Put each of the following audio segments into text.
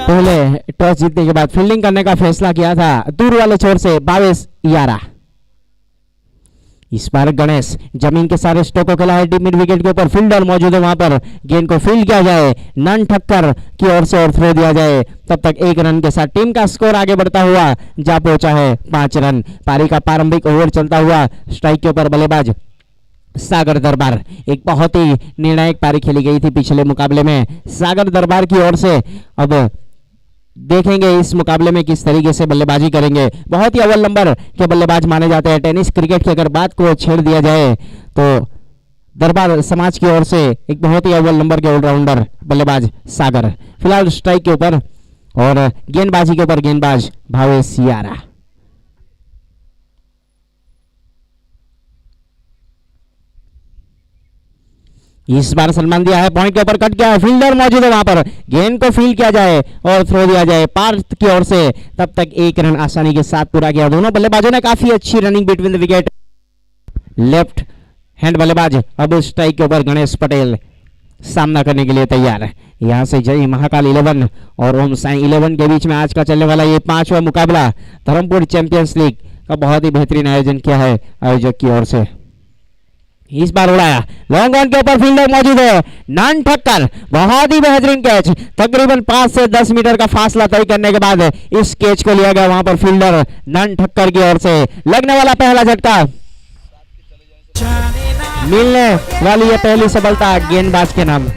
पहले टॉस जीतने के बाद फील्डिंग करने का फैसला किया था दूर वाले छोर से 22-11। इस बार गणेश जमीन के सारे स्टोकों के लिए मिड विकेट के ऊपर फील्डर मौजूद है, वहां पर गेंद को फील्ड किया जाए, नन ठक्कर की ओर से और थ्रो दिया जाए। तब तक 1 रन के साथ टीम का स्कोर आगे बढ़ता हुआ जा पहुंचा है 5 रन। पारी का प्रारंभिक ओवर चलता हुआ स्ट्राइक के ऊपर बल्लेबाज सागर दरबार। एक बहुत ही निर्णायक पारी खेली गई थी पिछले मुकाबले में। सागर दरबार की ओर से अब देखेंगे इस मुकाबले में किस तरीके से बल्लेबाजी करेंगे। बहुत ही अव्वल नंबर के बल्लेबाज माने जाते हैं। टेनिस क्रिकेट की अगर बात को छेड़ दिया जाए तो दरबार समाज की ओर से एक बहुत ही अव्वल नंबर के ऑलराउंडर बल्लेबाज सागर फिलहाल स्ट्राइक के ऊपर और गेंदबाजी के ऊपर गेंदबाज भावेश सियारा। इस बार सलमान दिया है, पॉइंट के ऊपर कट गया है, फील्डर मौजूद है वहां पर, गेंद को फील्ड किया जाए और थ्रो दिया जाए पार्थ की ओर से। तब तक 1 रन आसानी के साथ पूरा किया। दोनों बल्लेबाजों ने काफी अच्छी running between the wicket. Left hand बल्लेबाज अब स्ट्राइक के ऊपर गणेश पटेल सामना करने के लिए तैयार है। यहां से जय महाकाल 11 और ओम साई 11 के बीच में आज का चलने वाला ये 5वां मुकाबला धर्मपुर चैंपियंस लीग का बहुत ही बेहतरीन आयोजन किया है आयोजक की ओर से। इस बार उड़ाया, लॉन्ग ऑन के ऊपर फील्डर मौजूद है, नन ठक्कर, बहुत ही बेहतरीन कैच। तकरीबन 5 से 10 मीटर का फासला तय करने के बाद इस कैच को लिया गया वहां पर फील्डर नन ठक्कर की ओर से। लगने वाला पहला झटका, मिलने वाली यह पहली सफलता गेंदबाज के नाम।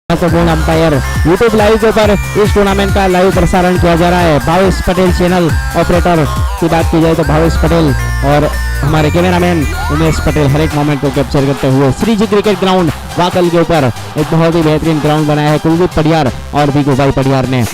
महत्वपूर्ण अंपायर यूट्यूब लाइव के ऊपर इस टूर्नामेंट का लाइव प्रसारण किया जा रहा है। भावेश पटेल चैनल ऑपरेटर की बात की जाए तो भावेश पटेल और हमारे कैमरामैन उमेश पटेल हर एक मोमेंट को कैप्चर करते हुए श्रीजी क्रिकेट ग्राउंड वाकल के ऊपर एक बहुत ही बेहतरीन ग्राउंड बनाया है कुलदीप पटियार और भिगू भाई पटियार ने।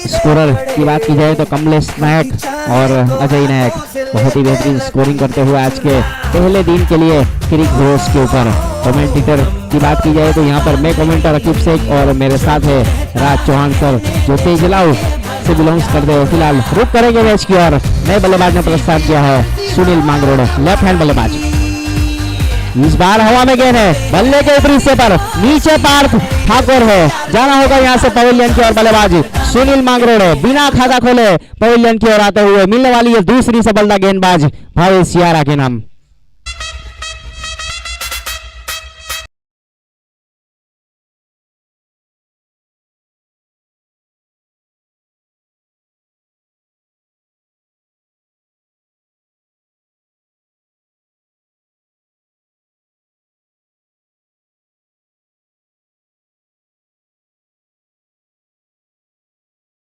स्कोरर की बात की जाए तो कमलेश नायक और अजय नायक बहुत ही बेहतरीन स्कोरिंग करते हुए आज के पहले दिन के लिए क्रिक रोज के ऊपर। कमेंटेटर की बात की जाए तो यहाँ पर मैं कमेंटर अकीब शेख और मेरे साथ है राज चौहान सर जो तेजलाव से बिलोंग्स करते हैं। फिलहाल रुक करेंगे मैच की और नए बल्लेबाज ने प्रस्ताव किया है सुनील मांगरोड, लेफ्ट हैंड बल्लेबाज। इस बार हवा में गेंद है, बल्ले के ऊपरी हिस्से पर नीचे पार्थ ठाकुर है, जाना होगा यहाँ से पवेलियन की ओर बल्लेबाज सुनील मांगरोड बिना खाता खोले पवेलियन की ओर आते हुए। मिलने वाली है दूसरी सफलता गेंदबाज भावेश सियारा के नाम।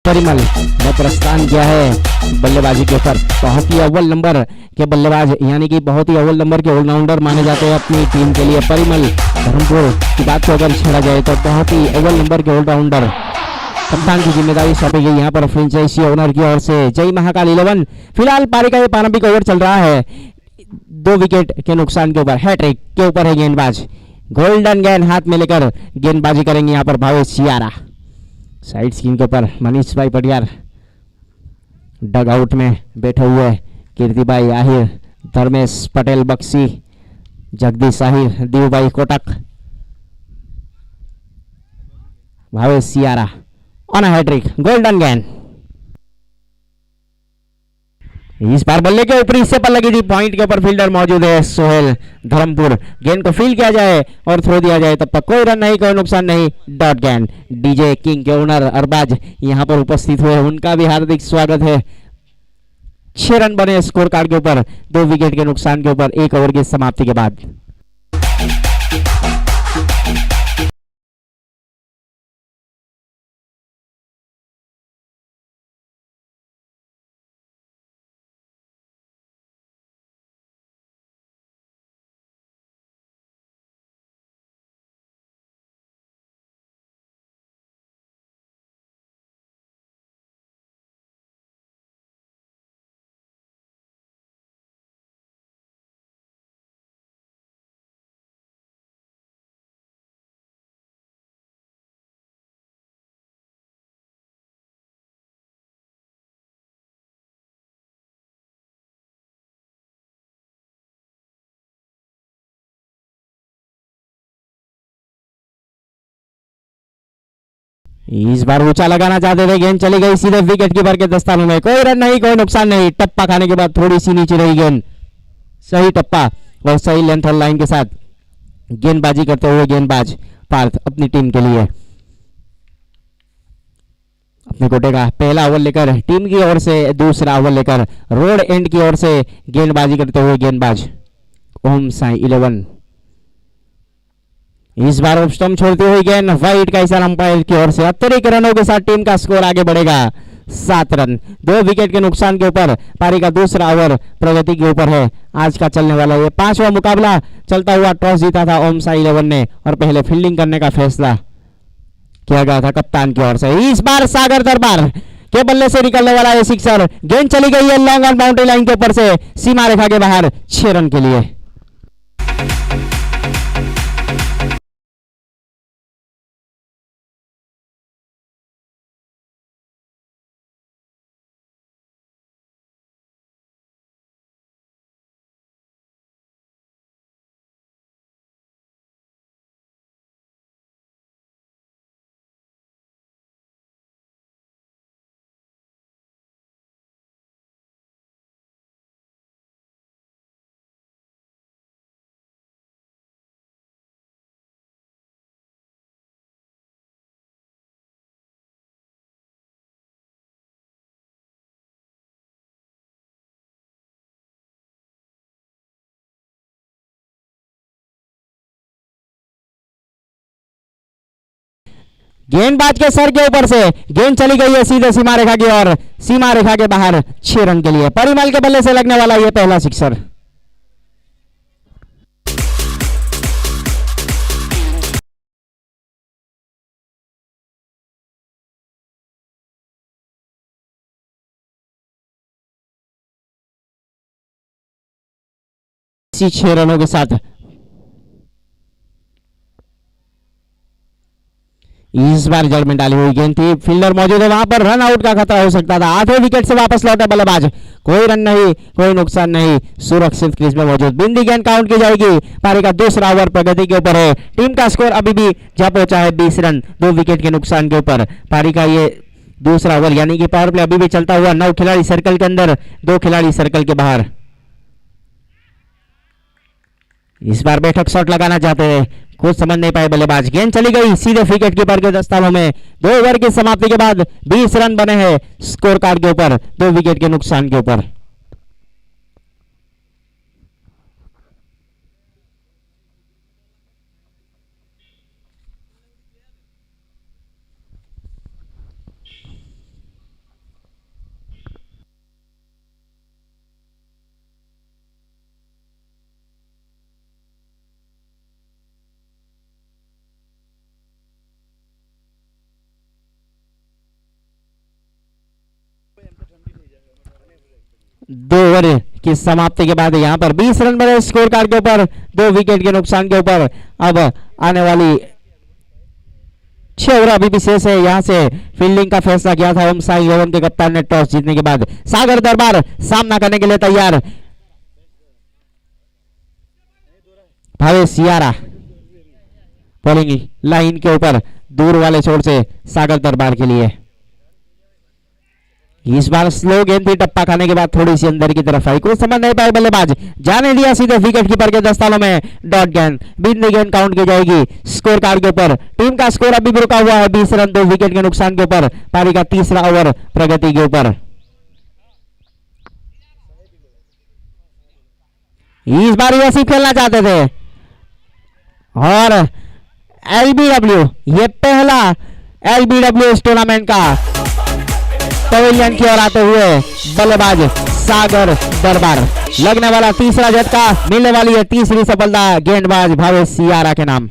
परिमल ने प्रस्थान किया है बल्लेबाजी के ऊपर। बहुत ही अव्वल नंबर के बल्लेबाज यानी कि बहुत ही अव्वल नंबर के ऑलराउंडर माने जाते हैं अपनी टीम के लिए। परिमल धर्मपुर की बात को अगर छेड़ा जाए तो बहुत ही अव्वल नंबर के ऑलराउंडर। कप्तान की जिम्मेदारी सौंपी गई यहाँ पर फ्रेंचाइजी ओनर की ओर से जय महाकाल 11। फिलहाल पारी का ये प्रारंभिक ओवर चल रहा है, 2 विकेट के नुकसान के ऊपर हैट्रिक के ऊपर है गेंदबाज। गोल्डन गेंद हाथ में लेकर गेंदबाजी करेंगे यहाँ पर भावेश सियारा। साइड स्क्रीन के ऊपर मनीष भाई पटियार, डग आउट में बैठे हुए कीर्ति भाई आहिर, धर्मेश पटेल बक्सी, जगदीश आहिर, दीव भाई Kotak, Bhavesh Siyara on hattrick, golden गेंद। इस बार बल्ले के ऊपरी हिस्से पर लगी थी, पॉइंट के ऊपर फील्डर मौजूद है सोहेल धर्मपुर, गेंद को फील्ड किया जाए और थ्रो दिया जाए, तब तक कोई रन नहीं, कोई नुकसान नहीं, डॉट गेंद। डीजे किंग के ओनर अरबाज यहां पर उपस्थित हुए, उनका भी हार्दिक स्वागत है। 6 रन बने स्कोर कार्ड के ऊपर 2 विकेट के नुकसान के ऊपर 1 ओवर की समाप्ति के बाद। इस बार ऊंचा लगाना चाहते थे, गेंद चली गई सीधे विकेट कीपर के दस्तानों में। कोई रन नहीं, कोई नुकसान नहीं। टप्पा खाने के बाद थोड़ी सी नीचे रही गेंद। सही टप्पा और सही लेंथ और लाइन के साथ गेंदबाजी करते हुए गेंदबाज पार्थ अपनी टीम के लिए अपने कोटे का पहला ओवर लेकर टीम की ओर से दूसरा ओवर लेकर रोड एंड की ओर से गेंदबाजी करते हुए गेंदबाज ओम साई 11। इस बार ऑफ स्टंप छोड़ती हुई गेंद वाइड का इशारा अंपायर की ओर से। अतिरिक्त रनों के साथ टीम का स्कोर आगे बढ़ेगा 7 रन। 2 विकेट के नुकसान के ऊपर पारी का दूसरा ओवर प्रगति के ऊपर है। आज का चलने वाला ये 5वां मुकाबला चलता हुआ टॉस जीता था ओम साई 11 ने और पहले फील्डिंग करने का फैसला किया गया था कप्तान की ओर से। इस बार सागर दरबार के बल्ले से निकलने वाला है सिक्सर। गेंद चली गई है लॉन्ग ऑन बाउंड्री लाइन के ऊपर से सीमा रेखा के बाहर 6 रन के लिए। गेंदबाज के सर के ऊपर से गेंद चली गई है सीधे सीमा रेखा की ओर, सीमा रेखा के बाहर 6 रन के लिए। परिमल के बल्ले से लगने वाला यह पहला सिक्सर। इसी 6 रनों के साथ इस बार जड़ में डाली हुई गेंद थी, फील्डर मौजूद है वहां पर, रन आउट का खतरा हो सकता था। 8वें विकेट से वापस लौटे बल्लेबाज, कोई रन नहीं, कोई नुकसान नहीं, सुरक्षित क्रीज में मौजूद। बिंदी गेंद काउंट की जाएगी। पारी का दूसरा ओवर प्रगति के ऊपर है। टीम का स्कोर अभी भी जा पहुंचा है 20 रन 2 विकेट के नुकसान के ऊपर। पारी का ये दूसरा ओवर यानी कि पावर प्ले अभी भी चलता हुआ। 9 खिलाड़ी सर्कल के अंदर, 2 खिलाड़ी सर्कल के बाहर। इस बार बैठक शॉट लगाना चाहते हैं, कुछ समझ नहीं पाए बल्लेबाज। गेंद चली गई सीधे विकेट कीपर के दस्तानों में। 2 ओवर की समाप्ति के बाद 20 रन बने हैं स्कोर कार्ड के ऊपर 2 विकेट के नुकसान के ऊपर। दो ओवर की समाप्ति के बाद यहां पर 20 रन बने स्कोर कार्ड के ऊपर 2 विकेट के नुकसान के ऊपर। अब आने वाली 6 ओवर अभी भी शेष है। यहां से फील्डिंग का फैसला किया था ओम साई 11 के कप्तान ने टॉस जीतने के बाद। सागर दरबार सामना करने के लिए तैयार। भावेश सियारा बॉलिंग लाइन के ऊपर दूर वाले छोर से सागर दरबार के लिए। इस बार स्लो गेंद थी, टप्पा खाने के बाद थोड़ी सी अंदर की तरफ आई, कुछ समझ नहीं पाए बल्लेबाज, जाने दिया सीधे विकेट कीपर के दस्तानों में। डॉट गेंद, बिंदी गेंद काउंट की जाएगी स्कोर कार्ड के ऊपर। टीम का स्कोर अभी भी रुका हुआ है 20 रन 2 विकेट के नुकसान के ऊपर। पारी का तीसरा ओवर प्रगति के ऊपर। इस बार वैसे खेलना चाहते थे और एलबीडब्ल्यू, ये पहला एलबीडब्ल्यू इस टूर्नामेंट का पवेलियन की ओर आते हुए बल्लेबाज सागर दरबार। लगने वाला तीसरा झटका, मिलने वाली है तीसरी सफलता गेंदबाज भावेश सियारा के नाम।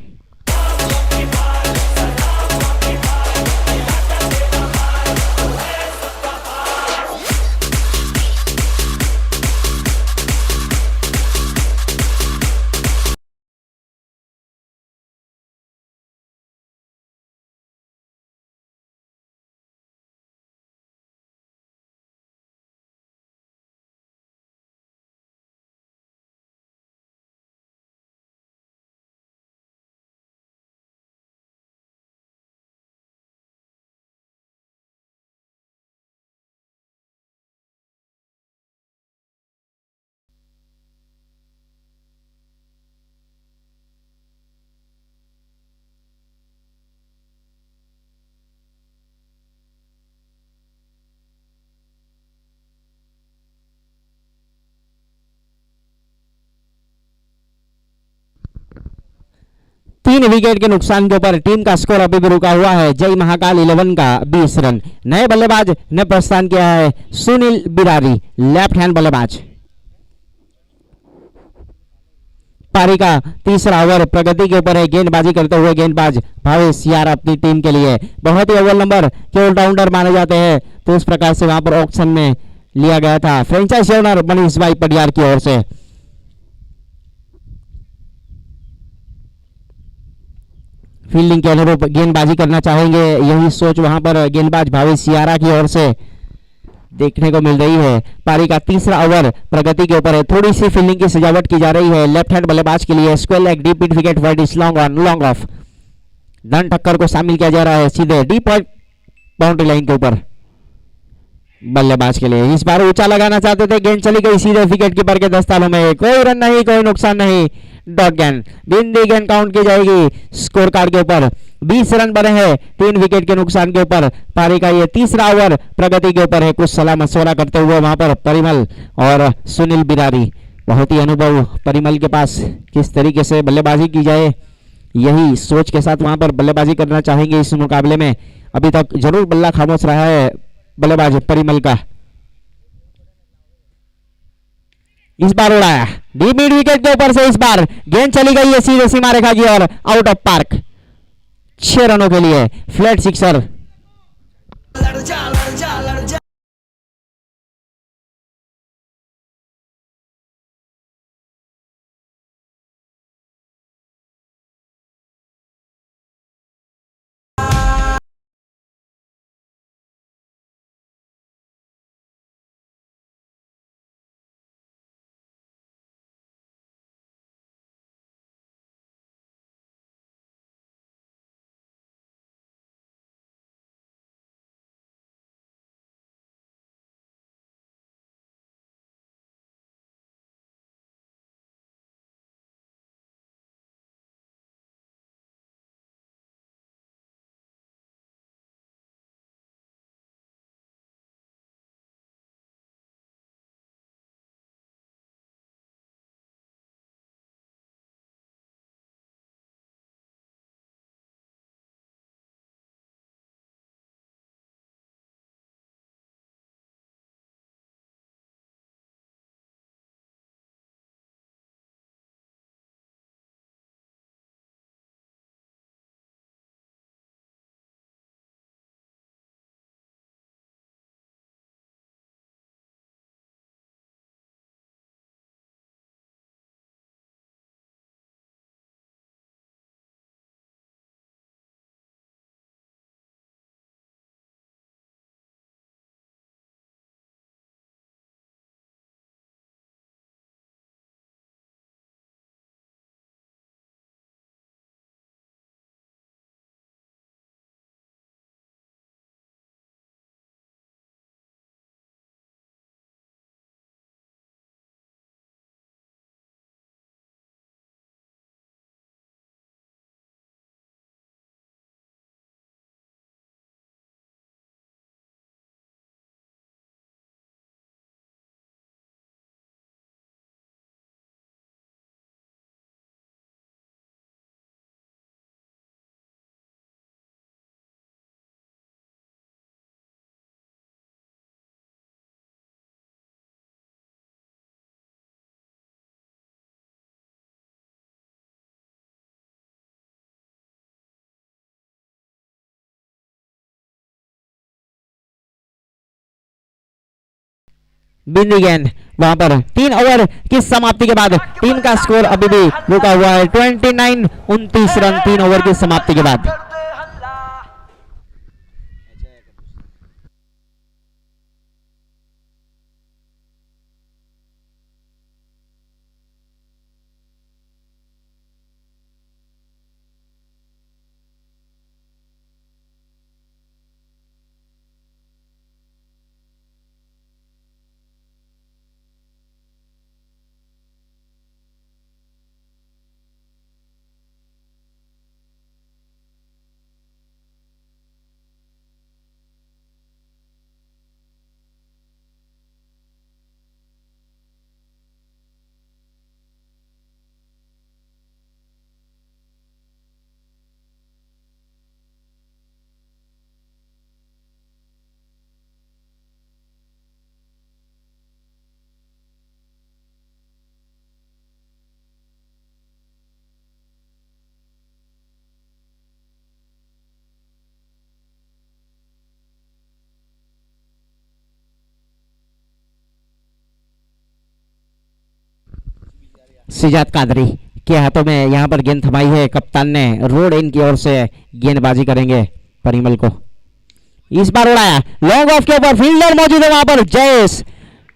3 विकेट के नुकसान के ऊपर टीम का स्कोर अभी भी रुका हुआ है। जय महाकाल 11 का 20 रन। नए बल्लेबाज ने प्रस्थान किया है सुनील बिरारी, लेफ्ट हैंड बल्लेबाज। पारी का तीसरा ओवर प्रगति के ऊपर है। गेंदबाजी करते हुए गेंदबाज भावेश यारा अपनी टीम के लिए बहुत ही अव्वल नंबर के ऑलराउंडर माने जाते हैं, तो इस प्रकार से वहां पर ऑक्शन में लिया गया था फ्रेंचाइजी ओनर मनीष भाई पटियार की ओर से। फील्डिंग के अनुरूप गेंदबाजी करना चाहेंगे, यही सोच वहां पर गेंदबाज भावेश यारा की ओर से देखने को मिल रही है। पारी का तीसरा ओवर प्रगति के ऊपर है। थोड़ी सी फील्डिंग की सजावट की जा रही है लेफ्ट हैंड बल्लेबाज के लिए। Square leg deep mid wicket wide is long on long off. धन ठक्कर को शामिल किया जा रहा है सीधे डीप बाउंड्री लाइन के ऊपर बल्लेबाज के लिए। इस बार ऊंचा लगाना चाहते थे, गेंद चली गई सीधे विकेट कीपर के दस्तानों में। कोई रन नहीं, कोई नुकसान नहीं। डॉट गेंद, बिंदी गेंद काउंट की जाएगी स्कोर कार्ड के ऊपर। 20 रन बने हैं 3 विकेट के नुकसान के ऊपर। पारी का ये तीसरा ओवर प्रगति के ऊपर है। कुछ सलाह मशवरा करते हुए वहां पर परिमल और सुनील बिरारी, बहुत ही अनुभव परिमल के पास, किस तरीके से बल्लेबाजी की जाए यही सोच के साथ वहां पर बल्लेबाजी करना चाहेंगे इस मुकाबले में। अभी तक जरूर बल्ला खामोश रहा है बल्लेबाज परिमल का। इस बार उड़ाया डीप मिड विकेट के ऊपर से। इस बार गेंद चली गई है सीधे सीमा रेखा की ओर, आउट ऑफ पार्क। 6 रनों के लिए फ्लैट सिक्सर। बिंदी गेंद वहां पर 3 ओवर की समाप्ति के बाद टीम का स्कोर अभी भी रुका हुआ है 29 रन 3 ओवर की समाप्ति के बाद। सिजाद कादरी के हाथों में यहाँ पर गेंद थमाई है, कप्तान ने रोड इन की ओर से गेंदबाजी करेंगे परिमल को। इस बार उड़ाया लॉन्ग ऑफ के ऊपर, फील्डर मौजूद है वहां पर जयेश,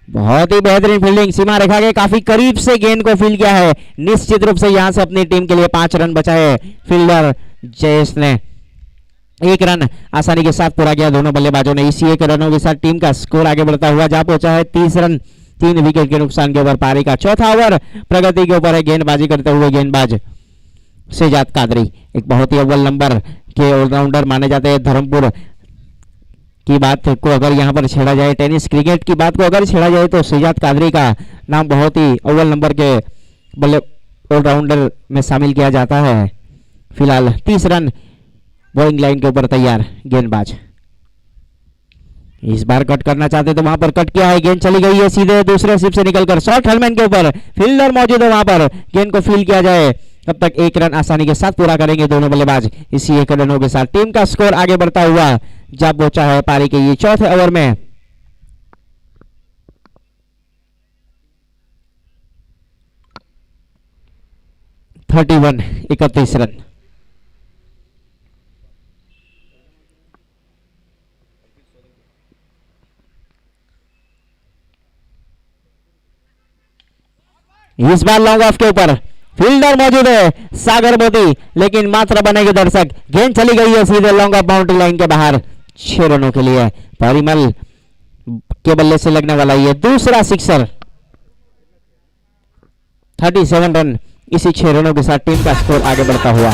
बहुत ही बेहतरीन फील्डिंग, सीमा रेखा के काफी करीब से गेंद को फील्ड किया है। निश्चित रूप से यहां से अपनी टीम के लिए 5 रन बचाए फील्डर जयेश ने, 1 रन आसानी के साथ पूरा किया दोनों बल्लेबाजों ने। इसी 1 रनों के साथ टीम का स्कोर आगे बढ़ता हुआ जा पहुंचा है 30 रन, 3 विकेट के नुकसान के ऊपर पारी का चौथा ओवर प्रगति के ऊपर है। गेंदबाजी करते हुए गेंदबाज सिजाद कादरी, एक बहुत ही अव्वल नंबर के ऑलराउंडर माने जाते हैं। धर्मपुर की बात को अगर यहाँ पर छेड़ा जाए, टेनिस क्रिकेट की बात को अगर छेड़ा जाए तो सिजाद कादरी का नाम बहुत ही अव्वल नंबर के बल्ले ऑलराउंडर में शामिल किया जाता है। फिलहाल 30 रन बॉलिंग लाइन के ऊपर तैयार गेंदबाज, इस बार कट करना चाहते तो वहां पर कट किया है, गेंद चली गई है सीधे दूसरे सिप से निकलकर शॉर्ट हेलमेट के ऊपर, फील्डर मौजूद है वहां पर, गेंद को फील्ड किया जाए, तब तक 1 रन आसानी के साथ पूरा करेंगे दोनों बल्लेबाज। इसी 1 रनों के साथ टीम का स्कोर आगे बढ़ता हुआ जा पहुंचा है पारी के ये चौथे ओवर में। (31) 31 रन। इस बार लॉन्ग ऑफ के ऊपर फील्डर मौजूद है सागर मोदी, लेकिन मात्र बनेंगे दर्शक, गेंद चली गई है सीधे लॉन्ग ऑफ बाउंड्री लाइन के बाहर। 6 रनों के लिए परिमल के बल्ले से लगने वाला ये दूसरा सिक्सर। 37 रन, इसी 6 रनों के साथ टीम का स्कोर आगे बढ़ता हुआ।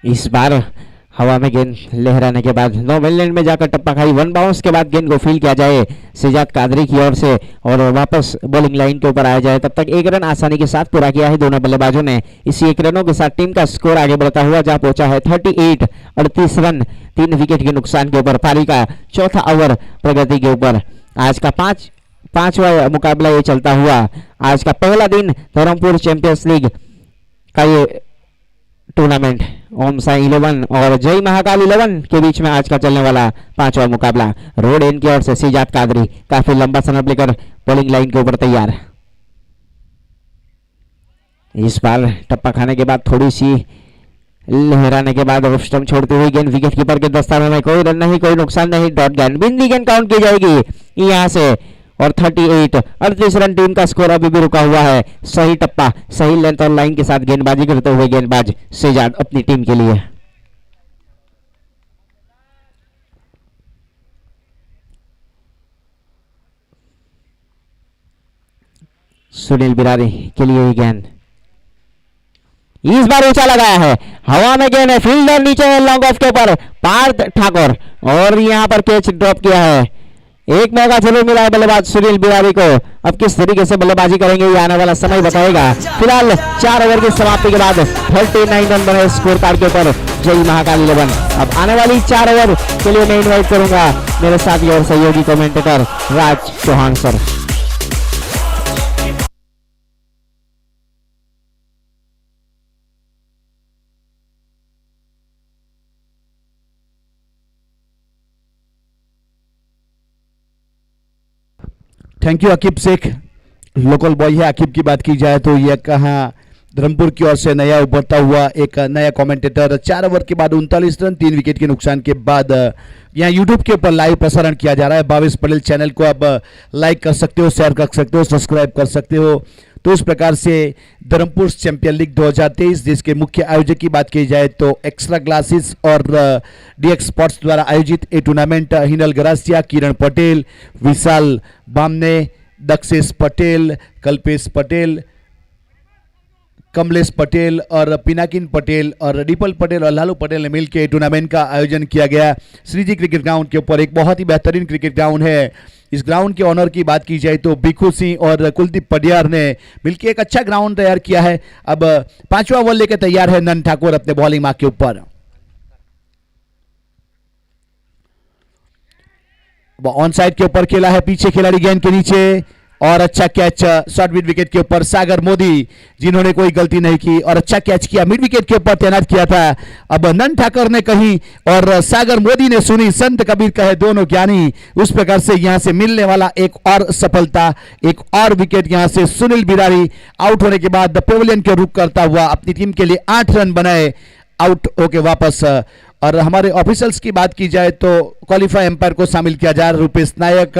इस बार हवा में गेंद लहराने के बाद नो मिडलैंड में जाकर टप्पा खाई, 1 बाउंस के बाद गेंद को फील्ड किया जाए सिजाद कादरी की ओर से और वापस बॉलिंग लाइन के ऊपर आया जाए, तब तक 1 रन आसानी के साथ पूरा किया है दोनों बल्लेबाजों ने। इसी 1 रनों के साथ टीम का स्कोर आगे बढ़ता हुआ जा पहुंचा है 38 38 रन, 3 विकेट के नुकसान के ऊपर पारी का चौथा ओवर प्रगति के ऊपर। आज का पांचवा मुकाबला ये चलता हुआ, आज का पहला दिन धर्मपुर चैंपियंस लीग का ये टूर्नामेंट ओम साई 11 और जय महाकाल 11 के बीच में आज का चलने वाला 5वां मुकाबला। रोड एंड की ओर से सिजाद कादरी काफी लंबा स्नैप लेकर बॉलिंग लाइन के ऊपर तैयार। इस बार टप्पा खाने के बाद थोड़ी सी लहराने के बाद ऑफ स्टंप छोड़ते हुए गेंद विकेट कीपर के दस्ताने में, कोई रन नहीं, कोई नुकसान नहीं, डॉट गेंद, बिंदी गेंद काउंट की जाएगी यहां से और 38 रन टीम का स्कोर अभी भी रुका हुआ है। सही टप्पा, सही लेंथ और लाइन के साथ गेंदबाजी करते हुए गेंदबाज सिजाद अपनी टीम के लिए। सुनील बिरारी के लिए गेंद, इस बार ऊंचा लगाया है, हवा में गेंद है, फील्डर नीचे है लॉन्ग ऑफ के ऊपर पार्थ ठाकुर, और यहां पर कैच ड्रॉप किया है। एक मौका जरूर मिला है बल्लेबाज सुनील बिरारी को, अब किस तरीके से बल्लेबाजी करेंगे ये आने वाला समय बताएगा। फिलहाल 4 ओवर की समाप्ति के बाद 39 रन बने स्कोर कार्ड के ऊपर जय महाकाल 11। अब आने वाली 4 ओवर के लिए मैं इन्वाइट करूंगा मेरे साथी और सहयोगी commentator Raj Chauhan sir. Thank you Aqib Shaikh, local boy है। अकीब की बात की जाए तो यह कहाँ धर्मपुर की ओर से नया उभरता हुआ एक नया कमेंटेटर। 4 ओवर के बाद 39 रन 3 विकेट के नुकसान के बाद यहाँ यूट्यूब के ऊपर लाइव प्रसारण किया जा रहा है। भावेश पटेल चैनल को आप लाइक कर सकते हो, शेयर कर सकते हो, सब्सक्राइब कर सकते हो। तो इस प्रकार से धर्मपुर चैंपियन लीग 2023 जिसके मुख्य आयोजक की बात की जाए तो एक्स्ट्रा क्लासेस और डीएक्स स्पोर्ट्स द्वारा आयोजित ये टूर्नामेंट हिनल गरासिया, किरण पटेल, विशाल बामने, दक्षेश पटेल, कल्पेश पटेल, कमलेश पटेल और पिनाकिन पटेल और रिपल पटेल और लालू पटेल ने मिलकर टूर्नामेंट का आयोजन किया गया श्रीजी क्रिकेट ग्राउंड के ऊपर। एक बहुत ही बेहतरीन क्रिकेट ग्राउंड है। इस ग्राउंड के ऑनर की बात की जाए तो भिखू सिंह और कुलदीप पडियार ने मिलकर एक अच्छा ग्राउंड तैयार किया है। अब 5वां ओवर लेकर तैयार है नन ठाकुर अपने बॉलिंग मार्क के ऊपर। ऑन साइड के ऊपर खेला है, पीछे खिलाड़ी गेंद के नीचे और अच्छा कैच शॉर्ट मिड विकेट के ऊपर सागर मोदी, जिन्होंने कोई गलती नहीं की और अच्छा कैच किया, मिड विकेट के ऊपर तैनात किया था। अब नंद ठाकर ने कही और सागर मोदी ने सुनी, संत कबीर कहे दोनों ज्ञानी। उस प्रकार से यहां से मिलने वाला एक और सफलता, एक और विकेट यहां से सुनील बिरारी आउट होने के बाद पेविलियन के रुख करता हुआ अपनी टीम के लिए 8 रन बनाए आउट होके वापस। और हमारे ऑफिशियल्स की बात की जाए तो क्वालिफाई एम्पायर को शामिल किया जा रहा, रुपेश नायक,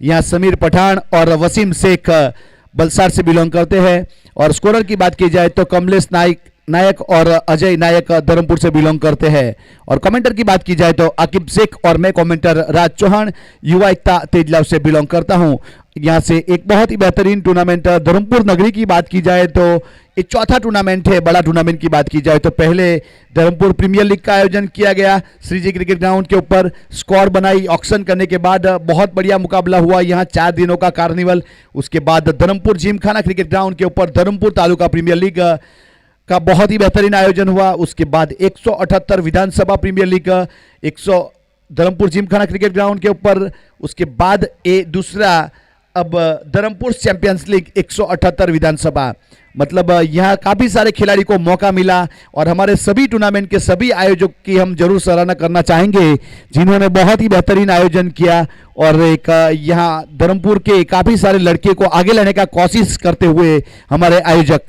यहाँ समीर पठान और वसीम शेख बलसाड़ से बिलोंग करते हैं। और स्कोरर की बात की जाए तो कमलेश नायक और अजय नायक धर्मपुर से बिलोंग करते हैं। और कमेंटर की बात की जाए तो आकिब शेख और मैं कमेंटर राज चौहान युवा एकता तेजलाव से बिलोंग करता हूं। यहाँ से एक बहुत ही बेहतरीन टूर्नामेंट धर्मपुर नगरी की बात की जाए तो ये चौथा टूर्नामेंट है। बड़ा टूर्नामेंट की बात की जाए तो पहले धर्मपुर प्रीमियर लीग का आयोजन किया गया श्रीजी क्रिकेट ग्राउंड के ऊपर, स्क्वाड बनाई, ऑक्शन करने के बाद बहुत बढ़िया मुकाबला हुआ यहाँ 4 दिनों का कार्निवल। उसके बाद धर्मपुर जिमखाना क्रिकेट ग्राउंड के ऊपर धर्मपुर तालुका प्रीमियर लीग का बहुत ही बेहतरीन आयोजन हुआ। उसके बाद 178 विधानसभा premier league 100 Dharampur Gymkhana cricket ground के ऊपर। उसके बाद दूसरा अब धर्मपुर चैंपियंस लीग 178 विधानसभा, मतलब यहाँ काफ़ी सारे खिलाड़ी को मौका मिला। और हमारे सभी टूर्नामेंट के सभी आयोजक की हम जरूर सराहना करना चाहेंगे, जिन्होंने बहुत ही बेहतरीन आयोजन किया। और एक यहाँ धर्मपुर के काफ़ी सारे लड़के को आगे लाने का कोशिश करते हुए हमारे आयोजक।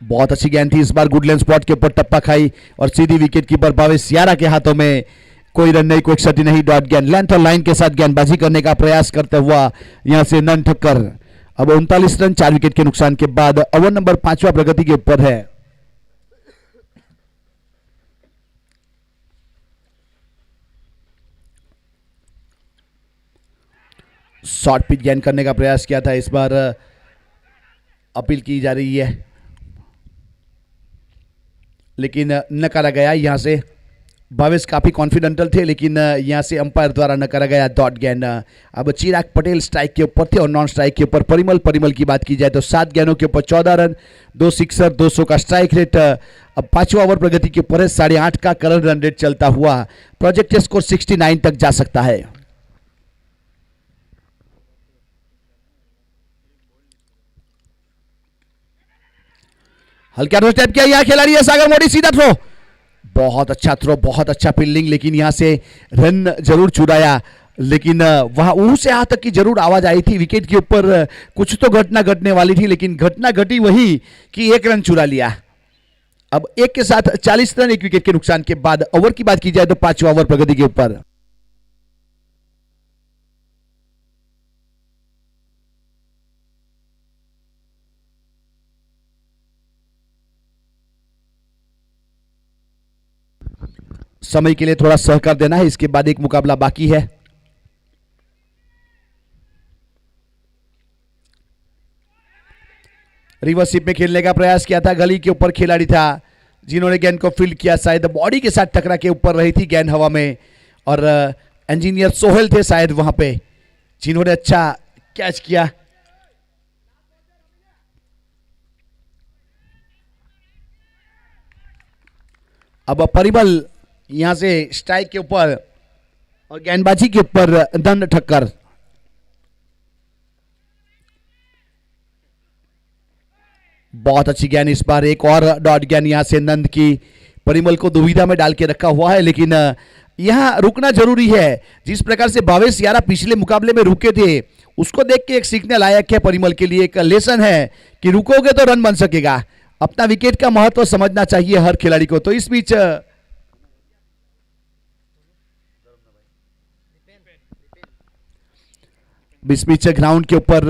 बहुत अच्छी गेंद थी इस बार, गुडलैंड स्पॉट के ऊपर टप्पा खाई और सीधी विकेट कीपर भावेश यारा के हाथों में, कोई रन नहीं, कोई क्षति नहीं, डॉट गेंद लेंथ और लाइन के साथ गेंदबाजी करने का प्रयास करते हुआ यहां से नंद ठक्कर। अब 39 रन 4 विकेट के नुकसान के बाद ओवर नंबर 5वां प्रगति के ऊपर है। शॉर्ट पिच गेंद करने का प्रयास किया था, इस बार अपील की जा रही है लेकिन नकारा गया। यहां से भावेश काफी कॉन्फिडेंटल थे लेकिन यहां से अंपायर द्वारा नकारा गया डॉट गेंद। अब चिराग पटेल स्ट्राइक के ऊपर थे और नॉन स्ट्राइक के ऊपर परिमल की बात की जाए तो 7 गेंदों के ऊपर 14 रन, 2 सिक्सर, 200 का स्ट्राइक रेट। अब 5वां ओवर प्रगति के ऊपर है, 8.5 का करंट रन रेट चलता हुआ प्रोजेक्टेड स्कोर 69 तक जा सकता है। हल्का थ्रो स्टेप किया यहां खिलाड़ी है सागर मोदी, सीधा थ्रो, बहुत अच्छा थ्रो, बहुत अच्छा फील्डिंग, लेकिन यहां से रन जरूर चुराया। लेकिन वहां ऊह से यहां तक की जरूर आवाज आई थी विकेट के ऊपर कुछ तो घटना घटने वाली थी, लेकिन घटना घटी वही कि 1 रन चुरा लिया। अब 1 के साथ 40 रन 1 विकेट के नुकसान के बाद। ओवर की बात की जाए तो 5वां ओवर प्रगति के ऊपर। समय के लिए थोड़ा सहकार देना है, इसके बाद एक मुकाबला बाकी है। रिवर्सिप में खेलने का प्रयास किया था, गली के ऊपर खिलाड़ी था जिन्होंने गेंद को फील्ड किया, शायद बॉडी के साथ टकरा के ऊपर रही थी गेंद हवा में। और इंजीनियर सोहेल थे शायद वहां पे जिन्होंने अच्छा कैच किया। अब परिमल यहां से स्ट्राइक के ऊपर और गेंदबाजी के ऊपर नंद ठक्कर। बहुत अच्छी गेंद इस बार, एक और डॉट गेंद यहां से नंद की, परिमल को दुविधा में डाल के रखा हुआ है, लेकिन यहां रुकना जरूरी है। जिस प्रकार से भावेश यारा पिछले मुकाबले में रुके थे उसको देख के एक सीखने लायक है, परिमल के लिए एक लेसन है कि रुकोगे तो रन बन सकेगा। अपना विकेट का महत्व समझना चाहिए हर खिलाड़ी को। तो इस बीच ग्राउंड के ऊपर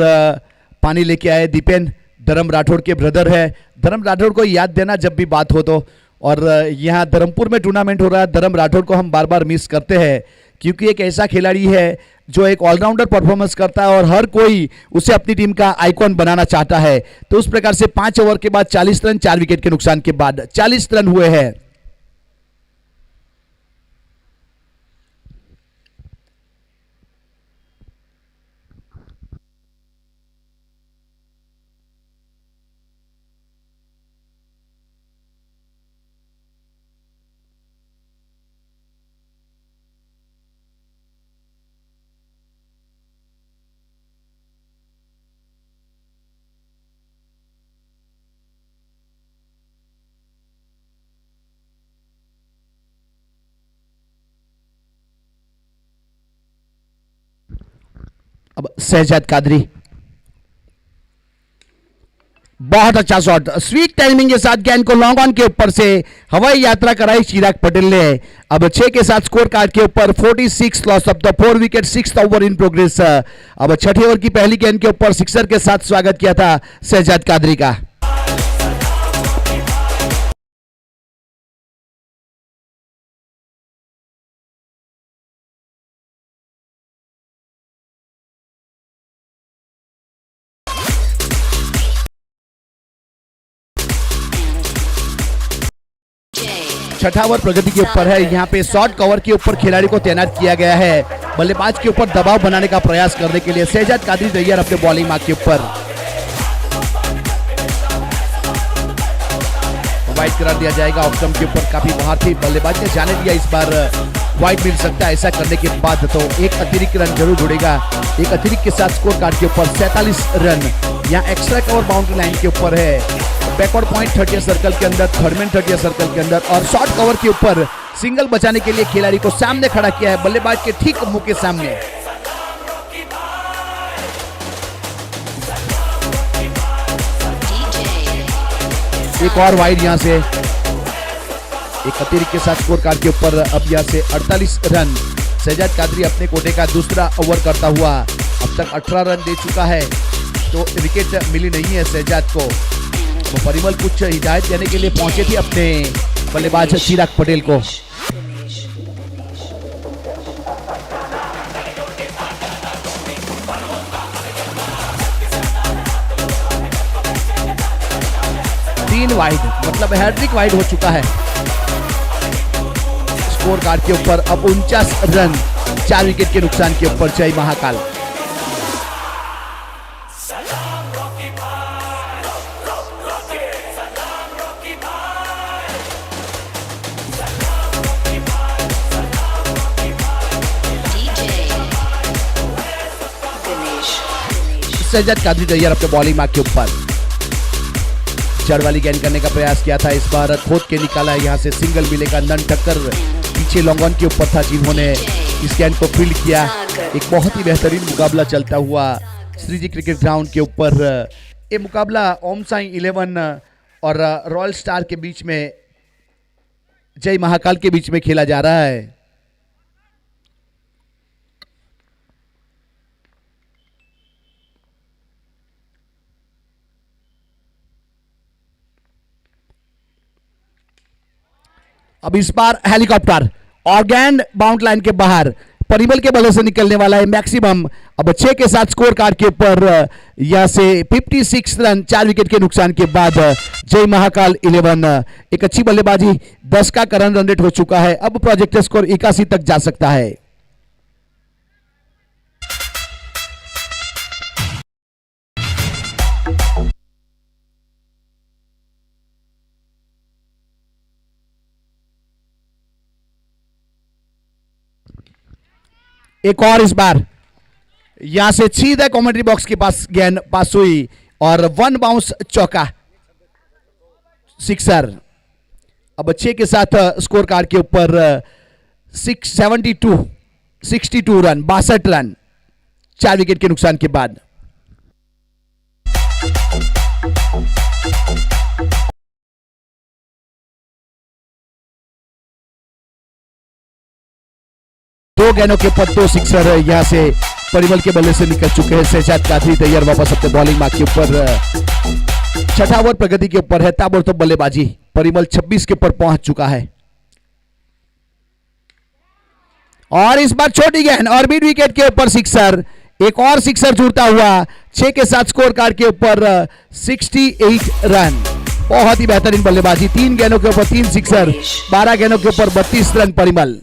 पानी लेके आए दीपेन, धर्म राठौड़ के ब्रदर है। धर्म राठौड़ को याद देना जब भी बात हो तो। और यहाँ धर्मपुर में टूर्नामेंट हो रहा है, धर्म राठौड़ को हम बार बार मिस करते हैं क्योंकि एक ऐसा खिलाड़ी है जो एक ऑलराउंडर परफॉर्मेंस करता है और हर कोई उसे अपनी टीम का आइकॉन बनाना चाहता है। तो उस प्रकार से 5 ओवर के बाद 40 रन 4 विकेट के नुकसान के बाद 40 रन हुए हैं। शहजाद कादरी। बहुत अच्छा शॉट, स्वीट टाइमिंग के साथ गेंद को लॉन्ग ऑन के ऊपर से हवाई यात्रा कराई चिराग पटेल ने। अब 6 के साथ स्कोर कार्ड के ऊपर 46 loss of the 4 wicket, 6th over in progress. अब छठे ओवर की पहली गेंद के ऊपर सिक्सर के साथ स्वागत किया था शहजाद कादरी का। छठा ओवर प्रगति के ऊपर है। यहाँ पे शॉर्ट कवर के ऊपर खिलाड़ी को तैनात किया गया है बल्लेबाज के ऊपर दबाव बनाने का प्रयास करने के लिए। शहजाद कादरी तैयार अपने बॉलिंग मार्क के ऊपर। वाइड करार दिया जाएगा ऑफ स्टंप के ऊपर, काफी बाहर थी, बल्लेबाज ने जाने दिया इस बार वाइड मिल सकता है। ऐसा करने के बाद तो एक अतिरिक्त रन जरूर जुड़ेगा। एक अतिरिक्त के साथ स्कोर कार्ड के ऊपर 47 रन। यहाँ एक्स्ट्रा कवर बाउंड्री लाइन के ऊपर है, बैकवर्ड पॉइंट 30 सर्कल के अंदर, थर्डमैन 30 सर्कल के अंदर, और शॉर्ट कवर के ऊपर सिंगल बचाने के लिए खिलाड़ी को सामने खड़ा किया है बल्लेबाज के ठीक मुंह के सामने। एक और वाइड यहां से, एक अतिरिक्त के साथ स्कोर कार्ड के ऊपर अब यहां से 48 रन। शहजाद कादरी अपने कोटे का दूसरा ओवर करता हुआ अब तक 18 रन दे चुका है, तो विकेट मिली नहीं है शहजाद को। वो परिमल कुछ हिदायत देने के लिए पहुंचे थे अपने बल्लेबाज चिराग पटेल को। तीन वाइड, मतलब हैट्रिक वाइड हो चुका है। स्कोर कार्ड के ऊपर अब 49 रन, 4 विकेट के नुकसान के ऊपर जय महाकाल। शहजाद कादरी तैयार अपने बॉलिंग मार्क के ऊपर। जड़ वाली गेंद करने का प्रयास किया था, इस बार खोद के निकाला है, यहाँ से सिंगल मिलेगा। नन टक्कर पीछे लॉन्ग ऑन के ऊपर था, जिन्होंने इस गेंद को फील्ड किया। एक बहुत ही बेहतरीन मुकाबला चलता हुआ श्रीजी क्रिकेट ग्राउंड के ऊपर। ये मुकाबला ओम साई 11 और रॉयल स्टार के बीच में, जय महाकाल के बीच में खेला जा रहा है। अब इस बार हेलीकॉप्टर और गेंद बाउंड लाइन के बाहर, परिमल के बल्ले से निकलने वाला है मैक्सिमम। अब 6 के साथ स्कोर कार्ड के ऊपर यहां से 56 रन, 4 विकेट के नुकसान के बाद जय महाकाल 11। एक अच्छी बल्लेबाजी, 10 का करंट रन रेट हो चुका है। अब प्रोजेक्टेड स्कोर 81 तक जा सकता है। एक और इस बार यहां से सीधा कमेंट्री बॉक्स के पास गेंद पास हुई और 1 बाउंस चौका, सिक्सर। अब 6 के साथ स्कोर कार्ड के ऊपर 62 रन, 62 रन, 4 विकेट के नुकसान के बाद। दो गेंदों के ऊपर 2 सिक्सर यहां से परिमल के बल्ले से निकल चुके हैं। शहजाद कादरी तैयार वापस अपने बॉलिंग मार्क के ऊपर। छठा ओवर प्रगति के ऊपर है, ताबड़तोड़ बल्लेबाजी। परिमल 26 के ऊपर पहुंच चुका है और इस बार छोटी गेंद और मिड विकेट के ऊपर सिक्सर। एक और सिक्सर जुड़ता हुआ 6 के साथ स्कोर कार्ड के ऊपर 68 रन। बहुत ही बेहतरीन बल्लेबाजी, 3 गेंदों के ऊपर 3 सिक्सर, 12 गेंदों के ऊपर 32 रन परिमल।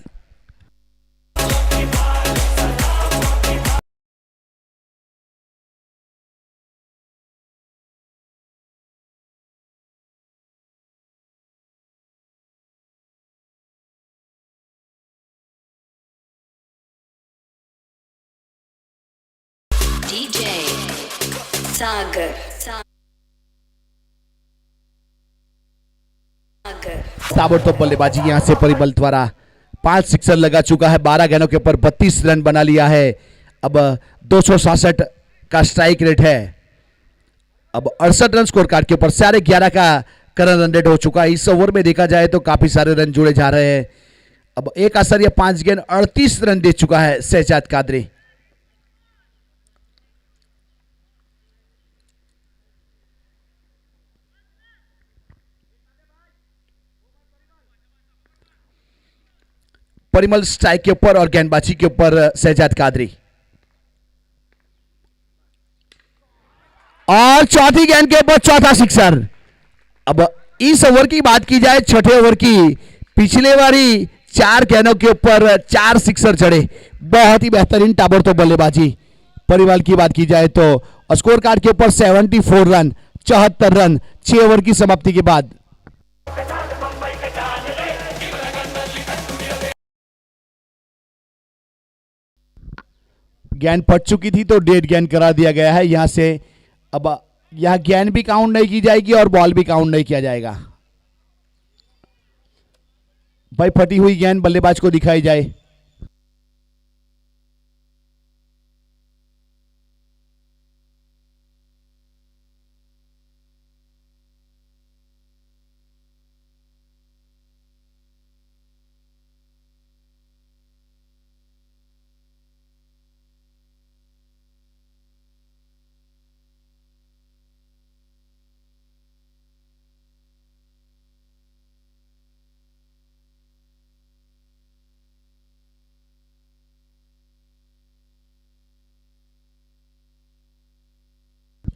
DJ सागर ताबड़तोड़ बल्लेबाजी यहां से परिमल द्वारा 5 सिक्सर लगा चुका है, 12 गेंदों के ऊपर 32 रन बना लिया है। अब 267 का स्ट्राइक रेट है। अब 68 रन स्कोर कार्ड के ऊपर, 11.5 का करंट रन रेट हो चुका है। इस ओवर में देखा जाए तो काफी सारे रन जुड़े जा रहे हैं। अब एक आसरिया 5 गेंद 38 रन दे चुका है शहजाद कादरी। परिमल स्ट्राइक के ऊपर और गेंदबाजी के ऊपर शहजाद कादरी। और चौथी गेंद के ऊपर चौथा सिक्सर। अब इस ओवर की बात की जाए, छठे ओवर की, पिछले बारी 4 गेंदों के ऊपर 4 सिक्सर चढ़े। बहुत ही बेहतरीन ताबड़तोड़ बल्लेबाजी। परिमल की बात की जाए तो स्कोर कार्ड के ऊपर 74 रन, 74 रन 6 ओवर की समाप्ति के बाद। गेंद पट चुकी थी तो डेड गेंद करा दिया गया है यहां से। अब यहां गेंद भी काउंट नहीं की जाएगी और बॉल भी काउंट नहीं किया जाएगा। भाई फटी हुई गेंद बल्लेबाज को दिखाई जाए।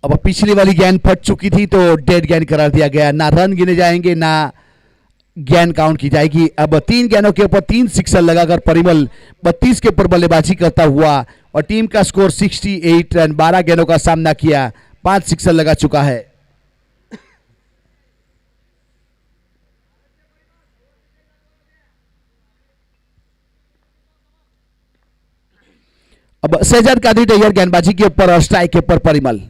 अब पिछली वाली गेंद फट चुकी थी तो डेड गेंद करार दिया गया। ना रन गिने जाएंगे ना गेंद काउंट की जाएगी। अब 3 गेंदों के ऊपर 3 सिक्सर लगाकर परिमल 32 के ऊपर बल्लेबाजी करता हुआ और टीम का स्कोर 68 रन, 12 गेंदों का सामना किया, 5 सिक्सर लगा चुका है। अब शहजाद कादरी तैयार गेंदबाजी के ऊपर और स्ट्राइक के ऊपर परिमल।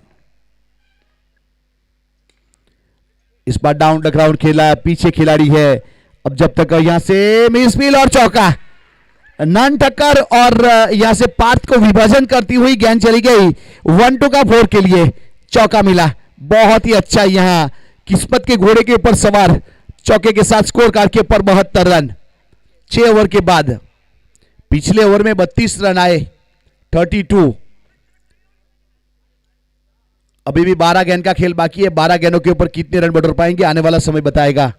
इस बार डाउन द ग्राउंड खेला, पीछे खिलाड़ी है। अब जब तक यहां से मिसफील्ड और चौका, नन टक्कर और यहां से पार्थ को विभाजन करती हुई गेंद चली गई 1-2 का 4 के लिए, चौका मिला। बहुत ही अच्छा यहां किस्मत के घोड़े के ऊपर सवार चौके के साथ स्कोर कार्ड के ऊपर 72 रन 6 ओवर के बाद। पिछले ओवर में 32 रन आए, 32। अभी भी 12 गेंद का खेल बाकी है। 12 गेंदों के ऊपर कितने रन बटोर पाएंगे आने वाला समय बताएगा।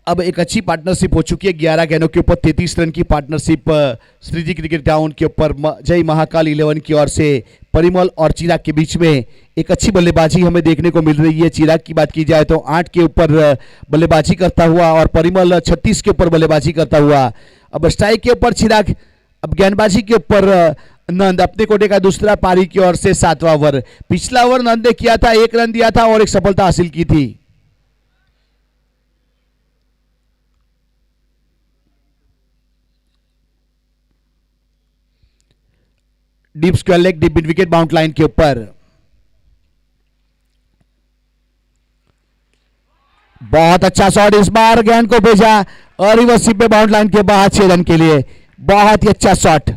अब एक अच्छी पार्टनरशिप हो चुकी है। 11 गेंदों के ऊपर 33 रन की पार्टनरशिप श्रीजी क्रिकेट ग्राउंड के ऊपर जय महाकाल 11 की ओर से परिमल और चिराग के बीच में एक अच्छी बल्लेबाजी हमें देखने को मिल रही है। चिराग की बात की जाए तो 8 के ऊपर बल्लेबाजी करता हुआ और परिमल 36 के ऊपर बल्लेबाजी करता हुआ। अब स्ट्राइक के ऊपर चिराग, अब गेंदबाजी के ऊपर नंद अपने कोटे का दूसरा पारी की ओर से 7वां ओवर। पिछला ओवर नंद ने किया था, 1 रन दिया था और एक सफलता हासिल की थी। Deep square leg, deep mid wicket, bound line के ऊपर। बहुत अच्छा शॉट, इस बार गेंद को भेजा और रिवर्सिव पे बाउंड लाइन के बाहर 6 रन के लिए। बहुत ही अच्छा शॉट,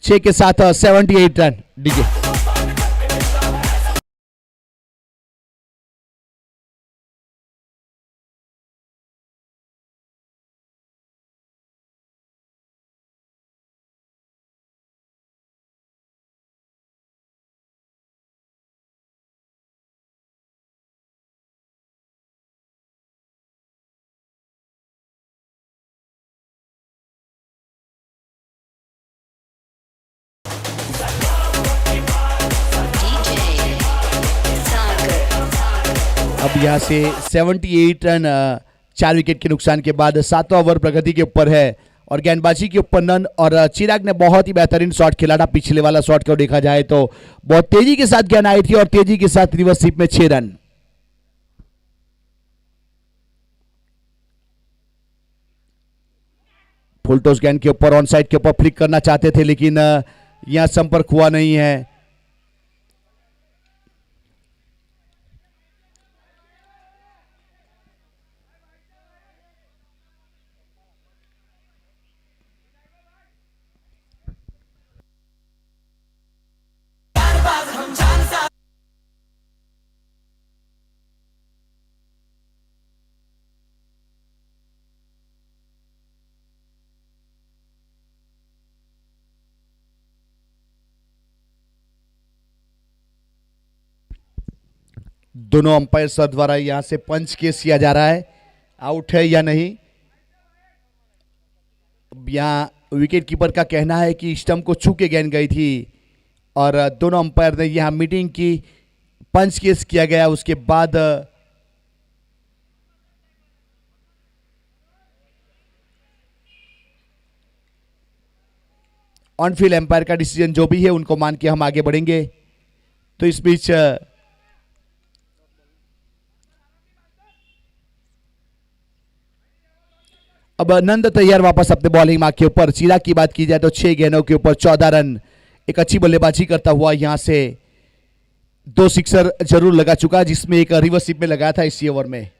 6 के साथ 78 रन डीजे। यहाँ से 78 रन 4 विकेट के नुकसान के बाद 7वां ओवर प्रगति के ऊपर है और गेंदबाजी के ऊपर नन। और चिराग ने बहुत ही बेहतरीन शॉट खेला था। पिछले वाला शॉट को देखा जाए तो बहुत तेजी के साथ गेंद आई थी और तेजी के साथ रिवर्स स्वीप में 6 रन। फुल टॉस गेंद के ऊपर ऑन साइड के ऊपर फ्लिक करना चाहते थे लेकिन यहां संपर्क हुआ नहीं है। दोनों अंपायर सर द्वारा यहां से पंच केस किया जा रहा है, आउट है या नहीं। यहां विकेट कीपर का कहना है कि स्टंप को छू के गेंद गई थी और दोनों अंपायर ने यहां मीटिंग की, पंच केस किया गया। उसके बाद ऑन फील्ड एम्पायर का डिसीजन जो भी है उनको मान के हम आगे बढ़ेंगे। तो इस बीच अब नंद तैयार वापस अपने बॉलिंग मार्क के ऊपर। चिराग की बात की जाए तो 6 गेंदों के ऊपर 14 रन, एक अच्छी बल्लेबाजी करता हुआ यहां से 2 सिक्सर जरूर लगा चुका, जिसमें एक रिवर्स स्वीप में लगाया था इसी ओवर में।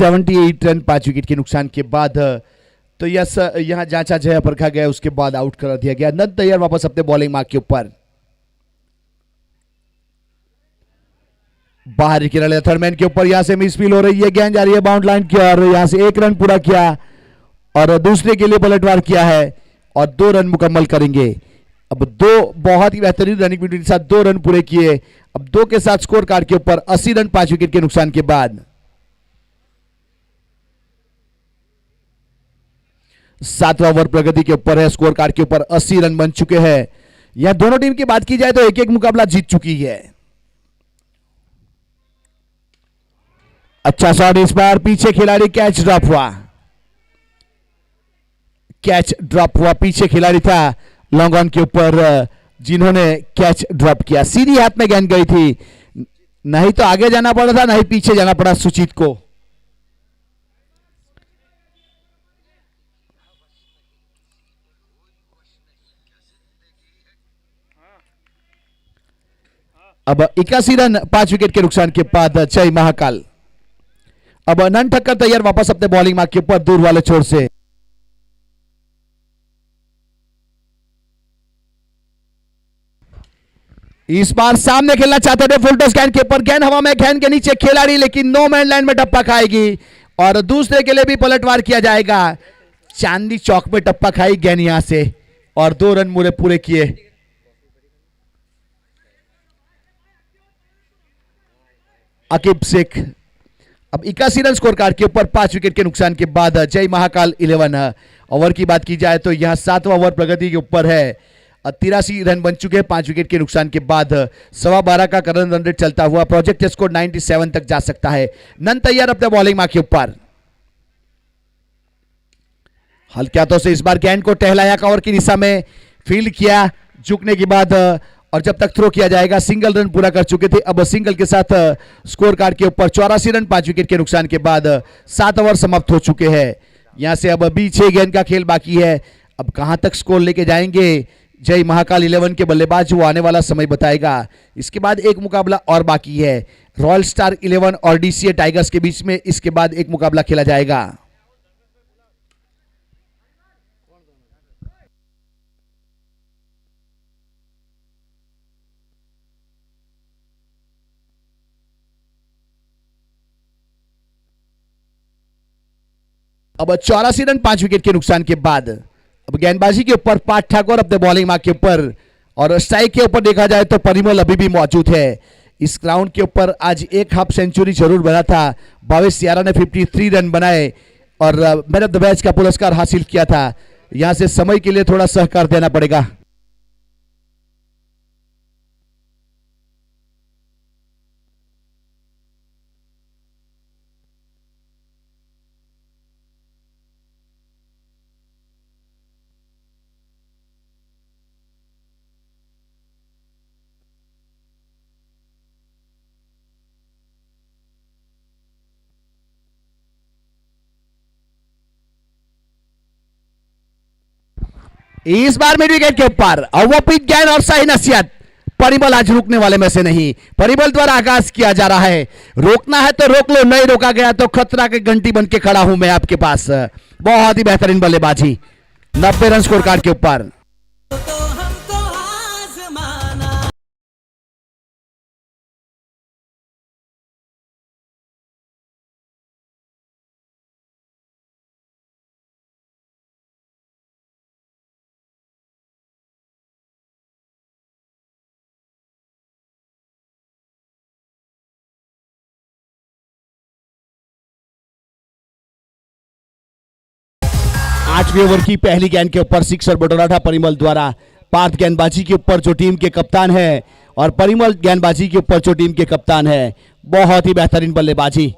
78 रन 5 विकेट के नुकसान के बाद। तो यस, यहां जांचा जया परखा गया, उसके बाद आउट कर दिया गया। अनंत अय्यर वापस अपने बॉलिंग मार्क के ऊपर। बाहरी किरण थर्डमैन के ऊपर, यहां से मिसफील हो रही है, गेंद जा रही है बाउंड लाइन की और यहां से 1 रन पूरा किया और दूसरे के लिए पलटवार किया है और 2 रन मुकम्मल करेंगे। अब 2 बहुत ही बेहतरीन रनिंग के साथ 2 रन पूरे किए। अब 2 के साथ स्कोर कार्ड के ऊपर 80 रन 5 विकेट के नुकसान के बाद। 7वां ओवर प्रगति के ऊपर है, स्कोर कार्ड के ऊपर 80 रन बन चुके हैं। यह दोनों टीम की बात की जाए तो एक एक मुकाबला जीत चुकी है। अच्छा शॉट इस बार, पीछे खिलाड़ी, कैच ड्रॉप हुआ, कैच ड्रॉप हुआ। पीछे खिलाड़ी था लॉन्ग ऑन के ऊपर जिन्होंने कैच ड्रॉप किया। सीधी हाथ में गेंद गई थी, नहीं तो आगे जाना पड़ा था, नहीं पीछे जाना पड़ा सुजीत को। अब 81 रन 5 विकेट के नुकसान के बाद जय महाकाल। अब नन ठक्कर तैयार वापस अपने बॉलिंग मार्क के ऊपर दूर वाले छोर से। इस बार सामने खेलना चाहते थे, फुल टॉस गेंद के ऊपर, गेंद हवा में, गेंद के नीचे खिलाड़ी, लेकिन नो मैन लाइन में टप्पा खाएगी और दूसरे के लिए भी पलटवार किया जाएगा। चांदी चौक में टप्पा खाई गेंद यहां से और 2 रन मुरे पूरे किए। अकीब शेख। अब 81 रन स्कोर कार्ड के ऊपर 5 विकेट के नुकसान के बाद जय महाकाल 11 ओवर की बात की जाए तो यहां 7वां ओवर प्रगति के ऊपर है। 83 रन बन चुके हैं 5 विकेट के नुकसान के बाद। 12.25 का करंट रन रेट चलता हुआ प्रोजेक्ट स्कोर 97 तक जा सकता है। नन तैयार अपने बॉलिंग मार्क के ऊपर। हल्के हाथों से इस बार गेंद को टहलाया, कवर की दिशा में फील्ड किया, झुकने के बाद और जब तक थ्रो किया जाएगा। सिंगल रन पूरा कर चुके थे, अब सिंगल के साथ स्कोर कार्ड के ऊपर 84 रन 5 विकेट के नुकसान के बाद 7 ओवर समाप्त हो चुके हैं। यहां से अब अभी 6 गेंद का खेल बाकी है। अब कहां तक स्कोर लेके जाएंगे जय महाकाल 11 के बल्लेबाज, वो आने वाला समय बताएगा। इसके बाद एक मुकाबला और बाकी है, रॉयल स्टार 11 और डीसीए टाइगर्स के बीच में। इसके बाद एक मुकाबला खेला जाएगा। अब 84 रन 5 विकेट के नुकसान के बाद। अब गेंदबाजी के ऊपर पार्थ ठाकुर अपने बॉलिंग मार्क के ऊपर और स्ट्राइक के ऊपर देखा जाए तो परिमल अभी भी मौजूद है। इस ग्राउंड के ऊपर आज एक हाफ सेंचुरी जरूर बना था। भावेश सियारा ने 53 रन बनाए और मैन ऑफ द मैच का पुरस्कार हासिल किया था। यहां से समय के लिए थोड़ा सहकार देना पड़ेगा। इस बार मिड विकेट के ऊपर अवपित गेंद और सही नसीहत। परिमल आज रुकने वाले में से नहीं, परिमल द्वारा आगाज किया जा रहा है। रोकना है तो रोक लो, नहीं रोका गया तो खतरा की घंटी बन के खड़ा हूं मैं आपके पास। बहुत ही बेहतरीन बल्लेबाजी, 90 रन स्कोर कार्ड के ऊपर। आठवें ओवर की पहली गेंद के ऊपर सिक्सर बटोरा था परिमल द्वारा। पार्थ गेंदबाजी के ऊपर जो टीम के कप्तान है और परिमल गेंदबाजी के ऊपर जो टीम के कप्तान है। बहुत ही बेहतरीन बल्लेबाजी।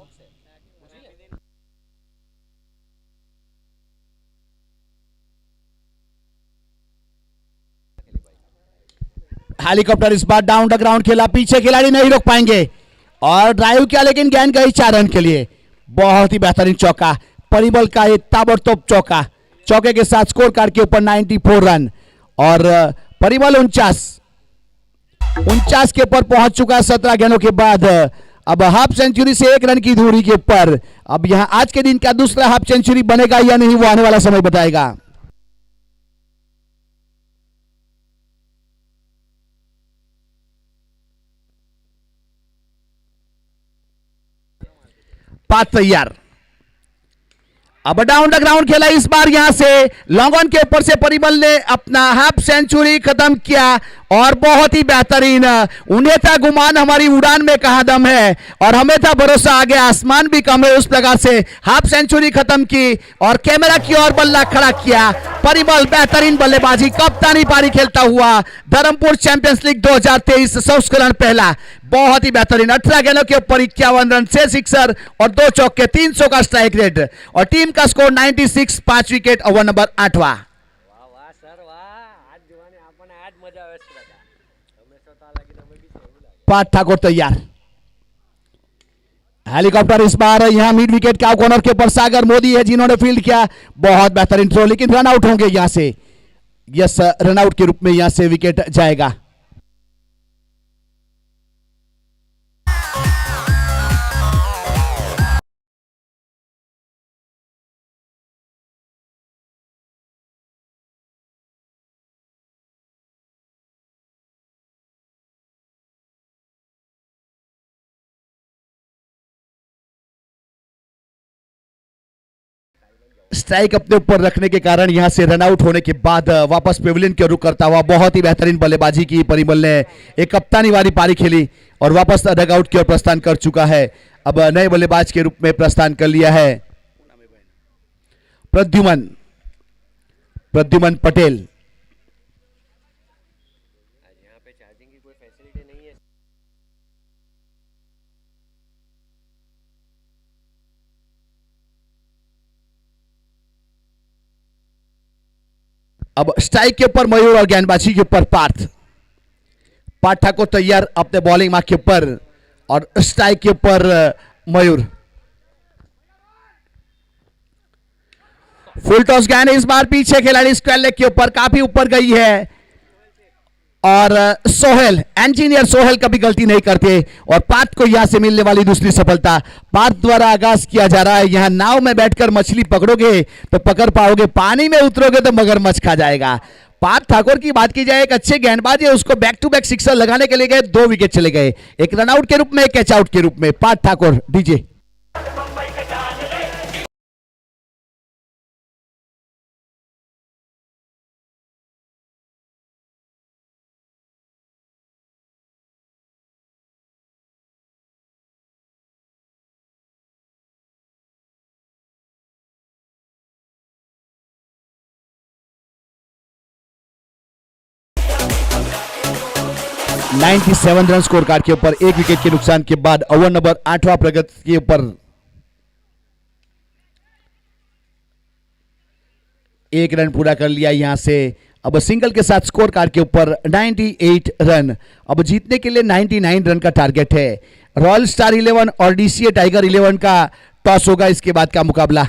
हेलीकॉप्टर इस बार डाउन द ग्राउंड खेला, पीछे खिलाड़ी नहीं रोक पाएंगे और ड्राइव किया, लेकिन गेंद गई 4 रन के लिए। बहुत ही बेहतरीन चौका, परिमल का ये ताबड़तोड़ चौका। चौके के साथ स्कोर कार्ड के ऊपर 94 रन और परिमल 49 के ऊपर पहुंच चुका है 17 गेंदों के बाद। अब हाफ सेंचुरी से 1 रन की दूरी के ऊपर। अब यहां आज के दिन का दूसरा हाफ सेंचुरी बनेगा या नहीं, वो आने वाला समय बताएगा। पांच तैयार। अब डाउन द ग्राउंड खेला इस बार, यहां से लॉन्ग ऑन के ऊपर से परिमल ने अपना हाफ सेंचुरी खत्म किया और बहुत ही बेहतरीन। उन्हें था गुमान हमारी उड़ान में कहां दम है, और हमें था भरोसा आगे आसमान भी कम है, उस प्रकार से हाफ सेंचुरी खत्म की और कैमरा की ओर बल्ला खड़ा किया परिमल। बेहतरीन बल्लेबाजी, कप्तानी पारी खेलता हुआ धर्मपुर चैंपियंस लीग 2023 संस्करण पहला। बहुत ही बेहतरीन 18 गेंदों के ऊपर 51 रन, 6 सिक्सर और 2 चौके, 300 का स्ट्राइक रेट और टीम का स्कोर 96, 5 विकेट, ओवर नंबर 8वां। पार्थ ठाकुर तैयार। हेलीकॉप्टर इस बार यहां मिड विकेट का कॉर्नर के ऊपर सागर मोदी है जिन्होंने फील्ड किया। बहुत बेहतरीन थ्रो, लेकिन रन आउट होंगे यहां से। यस, रन आउट के रूप में यहां से विकेट जाएगा। स्ट्राइक अपने ऊपर रखने के कारण यहां से रन आउट होने के बाद वापस पेविलियन की ओर रुख करता हुआ बहुत ही बेहतरीन बल्लेबाजी की परिमल ने। एक कप्तानी वाली पारी खेली और वापस डग आउट की ओर प्रस्थान कर चुका है। अब नए बल्लेबाज के रूप में प्रस्थान कर लिया है प्रद्युमन पटेल। अब स्ट्राइक के ऊपर मयूर और गेंदबाजी के ऊपर पार्थ ठाकुर तैयार अपने बॉलिंग मार्क के ऊपर और स्ट्राइक के ऊपर मयूर। फुल टॉस गेंद इस बार पीछे खिलाड़ी स्क्वायर लेग के ऊपर काफी ऊपर गई है और सोहेल, इंजीनियर सोहेल कभी गलती नहीं करते और पार्थ को यहां से मिलने वाली दूसरी सफलता। पार्थ द्वारा आगाज किया जा रहा है। यहां नाव में बैठकर मछली पकड़ोगे तो पकड़ पाओगे, पानी में उतरोगे तो मगरमच्छ खा जाएगा। पार्थ ठाकुर की बात की जाए, एक अच्छे गेंदबाज है, उसको बैक टू बैक सिक्सर लगाने के लिए गए, 2 विकेट चले गए, एक रनआउट के रूप में, एक कैच आउट के रूप में। Parth Thakur DJ. Ninety 97 run score card के ऊपर 1 विकेट के नुकसान के बाद ओवर नंबर 8वां प्रगति के ऊपर 1 रन पूरा कर लिया यहां से। अब सिंगल के साथ स्कोर कार्ड के ऊपर 98 रन। अब जीतने के लिए 99 रन का टारगेट है। रॉयल स्टार 11 और डीसीए टाइगर 11 का टॉस होगा इसके बाद का मुकाबला।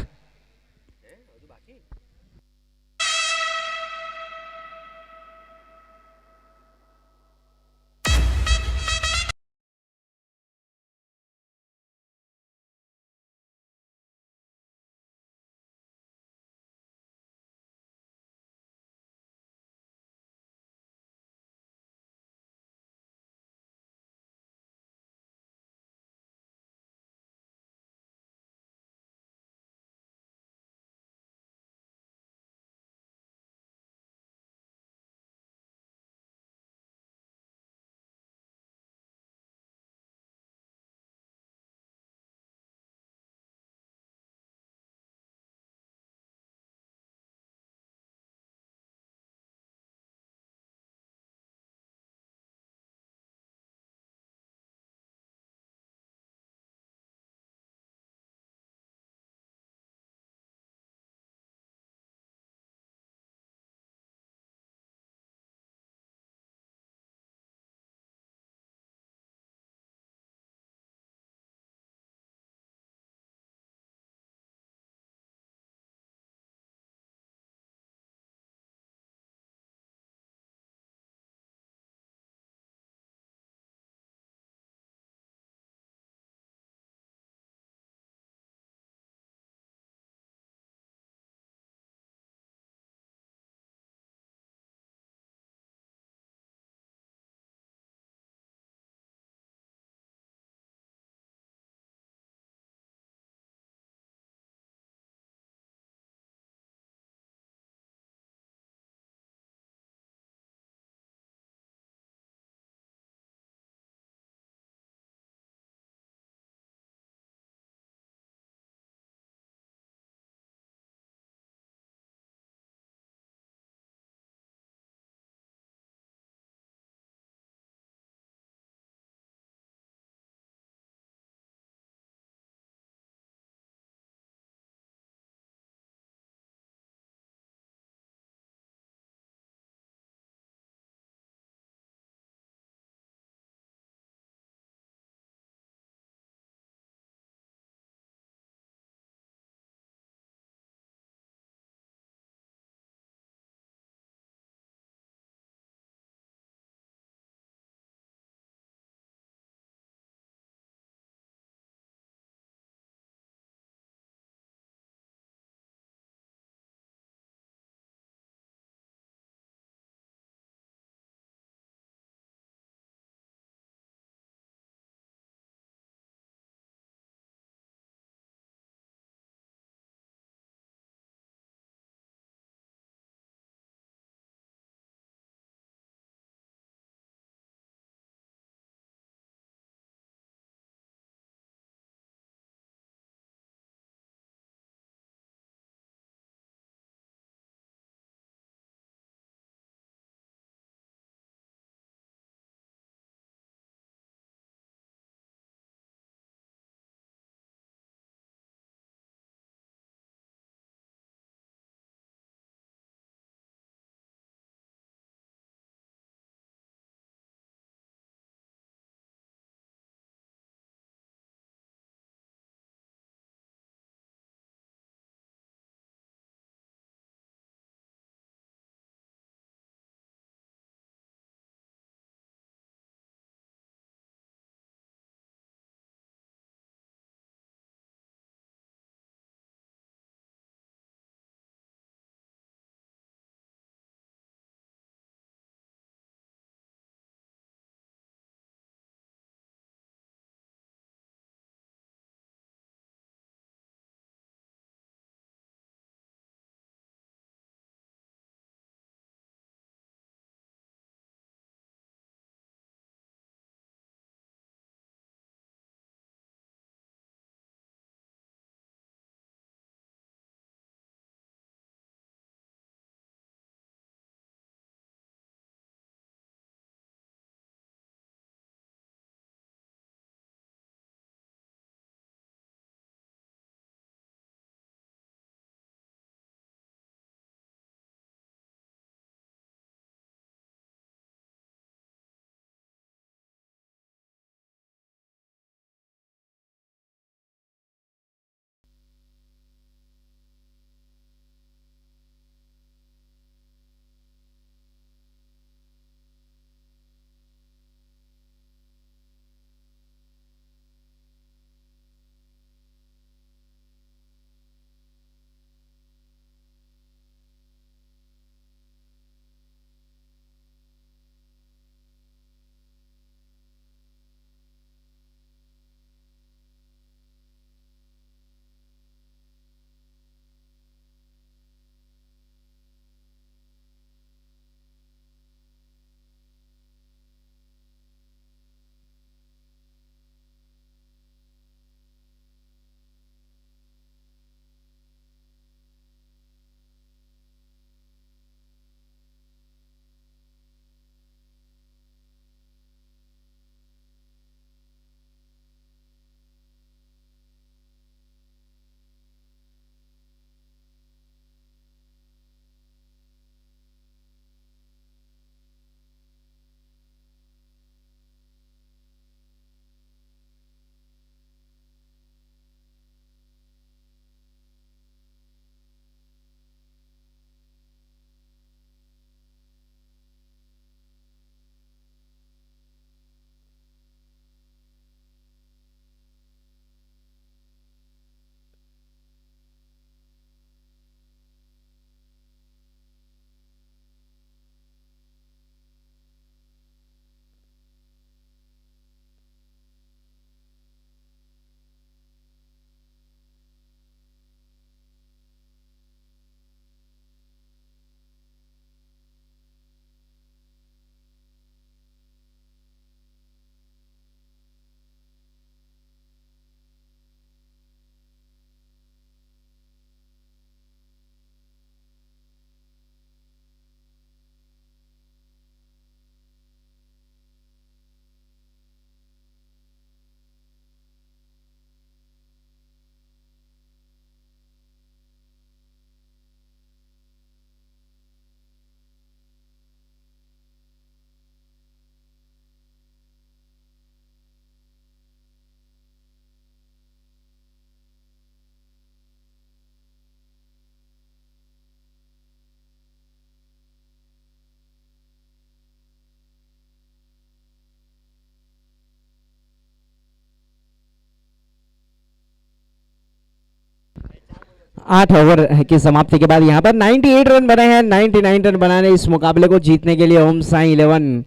8 ओवर की समाप्ति के बाद यहाँ पर 98 रन बने हैं। 99 रन बनाने इस मुकाबले को जीतने के लिए ओम साई 11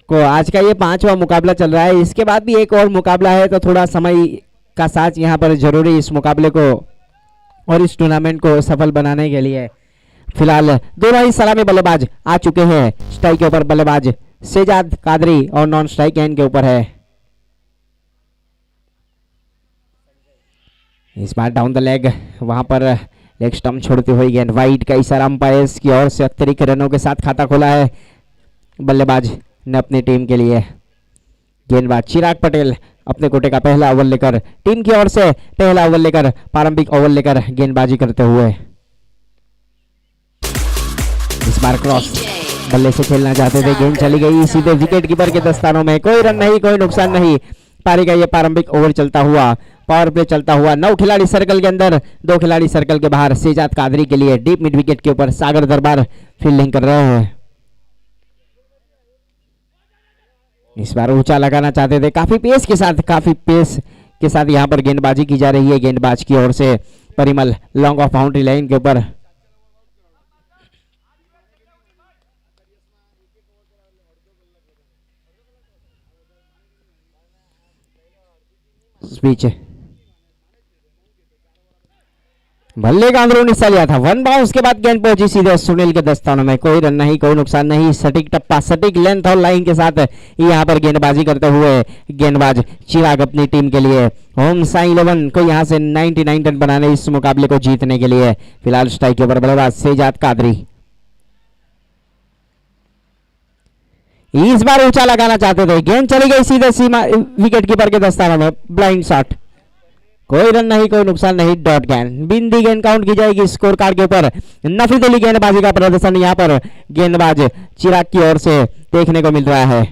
को आज का ये 5वां मुकाबला चल रहा है। इसके बाद भी एक और मुकाबला है, तो थोड़ा समय का साथ यहाँ पर जरूरी इस मुकाबले को और इस टूर्नामेंट को सफल बनाने के लिए। फिलहाल दोनों ही सलामी बल्लेबाज आ चुके हैं। स्ट्राइक के ऊपर बल्लेबाज शेजाद कादरी और नॉन स्ट्राइक एंड के ऊपर है। इस बार डाउन द लेग, वहां पर लेग स्टंप छोड़ती हुई गेंद वाइड का इशारा अंपायर्स की ओर से अतिरिक्त रनों के साथ खाता खोला है बल्लेबाज ने अपनी टीम के लिए। गेंदबाज चिराग पटेल अपने कोटे का पहला ओवर लेकर टीम की ओर से पहला ओवर लेकर प्रारंभिक ओवर लेकर गेंदबाजी करते हुए। इस बार क्रॉस बल्ले से खेलना चाहते थे, गेंद चली गई सीधे विकेट कीपर के दस्तानों में। कोई रन नहीं, कोई नुकसान नहीं। पारी का ये प्रारंभिक ओवर चलता हुआ, पावर प्ले चलता हुआ। 9 खिलाड़ी सर्कल के अंदर, 2 खिलाड़ी सर्कल के बाहर। शेजाद कादरी के लिए डीप मिड विकेट के ऊपर सागर दरबार फील्डिंग कर रहे हैं। इस बार ऊंचा लगाना चाहते थे, काफी पेस के साथ यहाँ पर गेंदबाजी की जा रही है गेंदबाज की ओर से। Parimal long off boundary line के ऊपर। बीच बल्ले का अंदरूनी हिस्सा लिया था, 1 बाउंस के बाद गेंद पहुंची सीधे सुनील के दस्तानों में। कोई रन नहीं, कोई नुकसान नहीं। सटीक टप्पा, सटीक लेंथ और लाइन के साथ यहाँ पर गेंदबाजी करते हुए गेंदबाज चिराग अपनी टीम के लिए। होम साई 11 को यहाँ से 99 रन बनाने इस मुकाबले को जीतने के लिए। फिलहाल स्ट्राइक के ऊपर बल्लेबाज शेजाद कादरी। इस बार ऊंचा लगाना चाहते थे, गेंद चली गई सीधे सीमा विकेट कीपर के दस्तानों में। ब्लाइंड शॉट, कोई रन नहीं, कोई नुकसान नहीं। डॉट गेंद, बिंदी गेंद काउंट की जाएगी स्कोर कार्ड के ऊपर। नफीद अली गेंदबाजी का प्रदर्शन यहाँ पर गेंदबाज चिराग की ओर से देखने को मिल रहा है।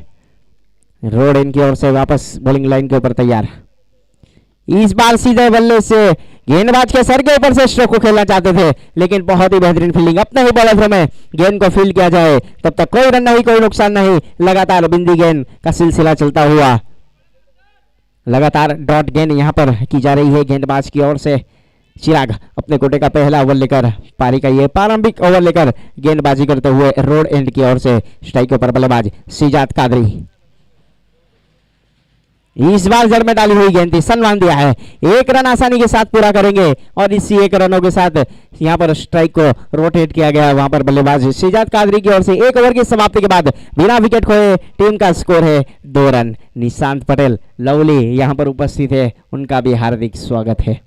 रोड इन की ओर से वापस बॉलिंग लाइन के ऊपर तैयार। इस बार सीधे बल्ले से गेंदबाज के सर के ऊपर से स्ट्रोक को खेलना चाहते थे, लेकिन बहुत ही बेहतरीन फील्डिंग अपने ही बॉलर में गेंद को फील्ड किया जाए तब तक कोई रन नहीं, कोई नुकसान नहीं। लगातार बिंदी गेंद का सिलसिला चलता हुआ, लगातार डॉट गेंद यहाँ पर की जा रही है गेंदबाज की ओर से। चिराग अपने कोटे का पहला ओवर लेकर, पारी का ये प्रारंभिक ओवर लेकर गेंदबाजी करते हुए रोड एंड की ओर से। स्ट्राइक के ऊपर बल्लेबाज शेजाद कादरी। इस बार जड़ में डाली हुई गेंद थी, सम्मान दिया है। 1 रन आसानी के साथ पूरा करेंगे और इसी 1 रनों के साथ यहाँ पर स्ट्राइक को रोटेट किया गया। वहां पर बल्लेबाज शेजाद कादरी की ओर से 1 ओवर की समाप्ति के बाद बिना विकेट खोए टीम का स्कोर है 2 रन। निशांत पटेल लवली यहाँ पर उपस्थित है, उनका भी हार्दिक स्वागत है।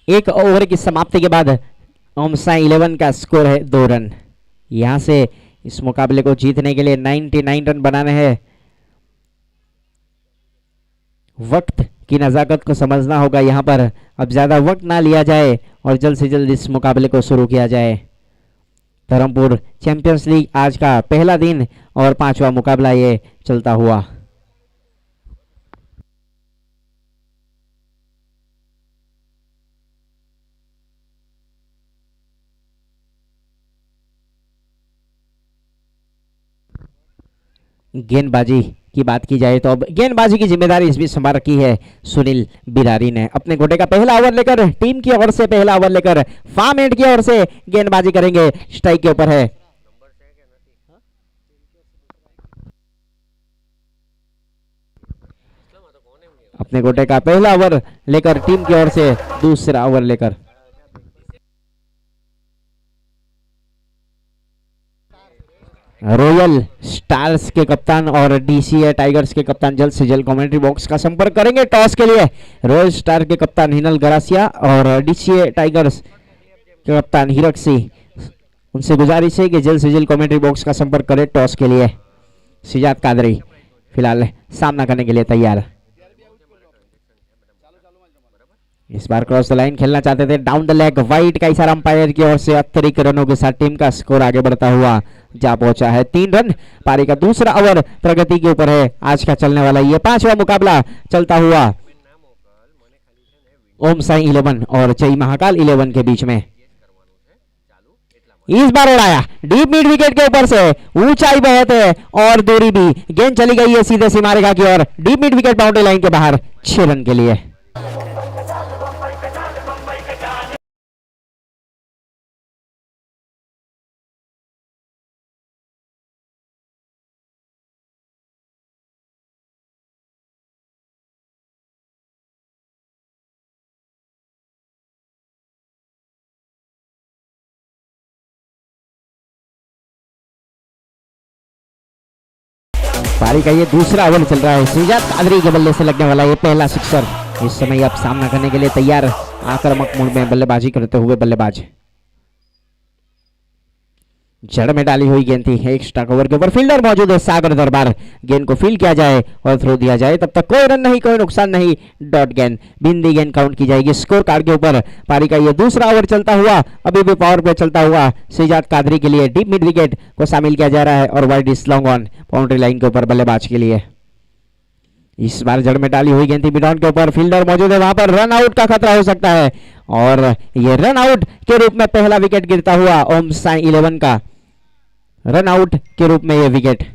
एक ओवर की समाप्ति के बाद ओम साई 11 का स्कोर है 2 रन। यहां से इस मुकाबले को जीतने के लिए 99 रन बनाने हैं। वक्त की नजाकत को समझना होगा यहाँ पर, अब ज्यादा वक्त ना लिया जाए और जल्द से जल्द इस मुकाबले को शुरू किया जाए। धर्मपुर चैंपियंस लीग आज का पहला दिन और 5वां मुकाबला ये चलता हुआ। गेंदबाजी की बात की जाए तो अब गेंदबाजी की जिम्मेदारी इस बीच संभाल रखी है सुनील बिरारी ने। अपने गोटे का पहला ओवर लेकर, टीम की ओर से पहला ओवर लेकर फार्म एंड की ओर से गेंदबाजी करेंगे। स्ट्राइक के ऊपर है अपने गोटे का पहला ओवर लेकर, टीम की ओर से दूसरा ओवर लेकर। रॉयल स्टार्स के कप्तान और डीसीए टाइगर्स के कप्तान जल्द से जल्द कमेंट्री बॉक्स का संपर्क करेंगे टॉस के लिए। रॉयल स्टार के कप्तान हिनल गरासिया और डीसीए टाइगर्स के कप्तान हीरक सिंह, उनसे गुजारिश है कि जल्द से जल्द कमेंट्री बॉक्स का संपर्क करें टॉस के लिए। शेजाद कादरी फिलहाल सामना करने के लिए तैयार। इस बार क्रॉस द लाइन खेलना चाहते थे, डाउन द लेग, वाइड का इशारा अंपायर की ओर से। अतिरिक्त रनों के साथ टीम का स्कोर आगे बढ़ता हुआ जा पहुंचा है 3 रन। पारी का दूसरा ओवर प्रगति के ऊपर है आज का चलने वाला ये 5वां मुकाबला चलता हुआ ओम साई 11 और जय महाकाल 11 के बीच में। इस बार उड़ाया डीप मिड विकेट के ऊपर से, ऊंचाई बहुत है और दूरी भी, गेंद चली गई है सीधे सीमा रेखा की ओर, deep mid wicket boundary line के बाहर 6 रन के लिए। पारी का ये दूसरा ओवर चल रहा है, सिजात कादरी के बल्ले से लगने वाला ये पहला सिक्सर। इस समय अब सामना करने के लिए तैयार, आक्रामक मोड में बल्लेबाजी करते हुए बल्लेबाज। जड़ में डाली हुई गेंद थी, एक स्ट्राइक ओवर के ऊपर फील्डर मौजूद है सागर दरबार। गेंद को फील्ड किया जाए और थ्रो दिया जाए, तब तक कोई रन नहीं, कोई नुकसान नहीं, डॉट गेंद, बिंदी गेंद काउंट की जाएगी स्कोर कार्ड के ऊपर। पारी का ये दूसरा ओवर चलता हुआ, अभी भी पावर प्ले चलता हुआ सिजात कादरी के लिए डीप मिड विकेट को शामिल किया जा रहा है और wide is long on boundary line के ऊपर बल्लेबाज के लिए। इस बार जड़ में डाली हुई गेंद थी, मिड ऑन के ऊपर फील्डर मौजूद है, वहां पर रन आउट का खतरा हो सकता है और ये रन आउट के रूप में पहला विकेट गिरता हुआ ओम साई 11 का रन आउट के रूप में ये विकेट।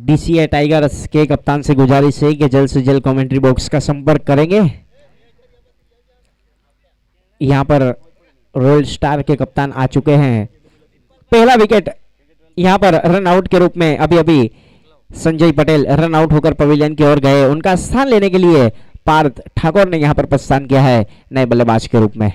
डीसीए टाइगर्स के कप्तान से गुजारिश है कि जल्द से जल्द कमेंट्री बॉक्स का संपर्क करेंगे। यहां पर रॉयल स्टार के कप्तान आ चुके हैं। पहला विकेट यहां पर रन आउट के रूप में अभी अभी संजय पटेल रन आउट होकर पवेलियन की ओर गए, उनका स्थान लेने के लिए पार्थ ठाकुर ने यहां पर प्रस्थान किया है नए बल्लेबाज के रूप में।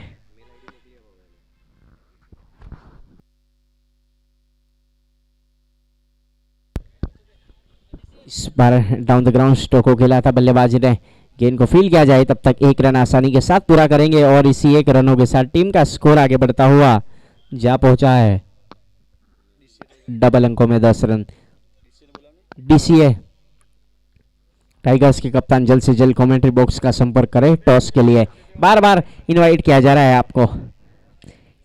इस बार डाउन द ग्राउंड स्ट्रोक को खेला था बल्लेबाजी ने, गेंद को फील्ड किया जाए तब तक 1 रन आसानी के साथ पूरा करेंगे और इसी 1 रनों के साथ टीम का स्कोर आगे बढ़ता हुआ जा पहुंचा है डबल अंकों में 10 रन। डीसीए टाइगर्स के कप्तान जल्द से जल्द कमेंट्री बॉक्स का संपर्क करें टॉस के लिए, बार बार इनवाइट किया जा रहा है आपको।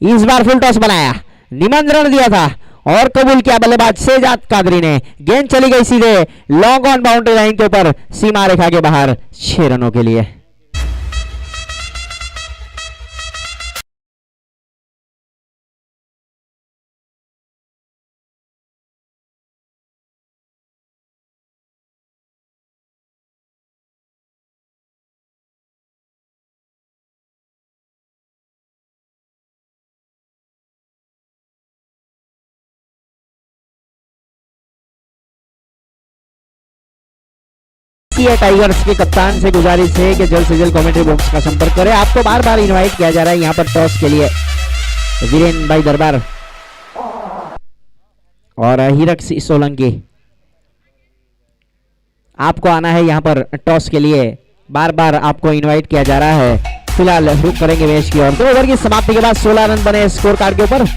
इस बार फुल टॉस बनाया, निमंत्रण दिया था और कबूल किया बल्लेबाज सिजात कादरी ने, गेंद चली गई सीधे लॉन्ग ऑन बाउंड्री लाइन के ऊपर सीमा रेखा के बाहर 6 रनों के लिए। टाइगर्स के कप्तान से गुजारिश है कि जल्द से जल्द कमेंट्री बॉक्स का संपर्क करें। आपको बार बार इनवाइट किया जा रहा है यहाँ पर टॉस के लिए। वीरेन भाई दरबार और हीरक सिंह सोलंकी, आपको आना है यहाँ पर टॉस के लिए, बार बार आपको इनवाइट किया जा रहा है। फिलहाल रुक करेंगे मैच की और 2 ओवर की समाप्ति के बाद 16 रन बने स्कोर कार्ड के ऊपर।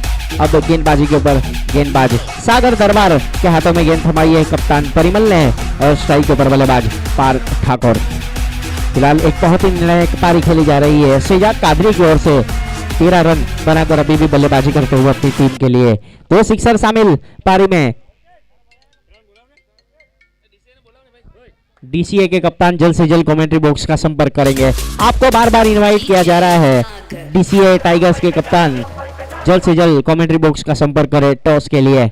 अब गेंदबाजी के ऊपर गेंदबाज सागर दरबार के हाथों में गेंद थमाई है कप्तान परिमल ने और स्ट्राइक के ऊपर बल्लेबाज पार्थ ठाकुर। फिलहाल एक बहुत ही निर्णायक पारी खेली जा रही है सिजात कादरी की ओर से, 13 रन बनाकर अभी भी बल्लेबाजी करते हुए अपनी टीम के लिए। 2 सिक्सर शामिल पारी में। डीसीए के कप्तान जल्द से जल्द कमेंट्री बॉक्स का संपर्क करेंगे। आपको बार बार इनवाइट किया जा रहा है। डीसीए टाइगर्स के कप्तान जल्द से जल्द कमेंट्री बॉक्स का संपर्क करें टॉस के लिए।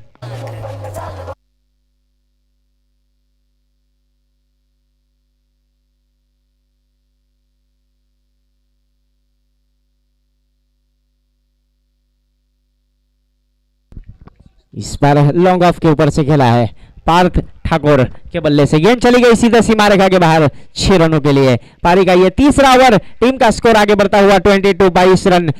इस बार लॉन्ग ऑफ के ऊपर से खेला है, पार्थ ठाकुर के बल्ले से गेंद चली गई सीधा सीमा रेखा के बाहर 6 रनों के लिए। पारी का ये तीसरा ओवर, टीम का स्कोर आगे बढ़ता हुआ 22 रन,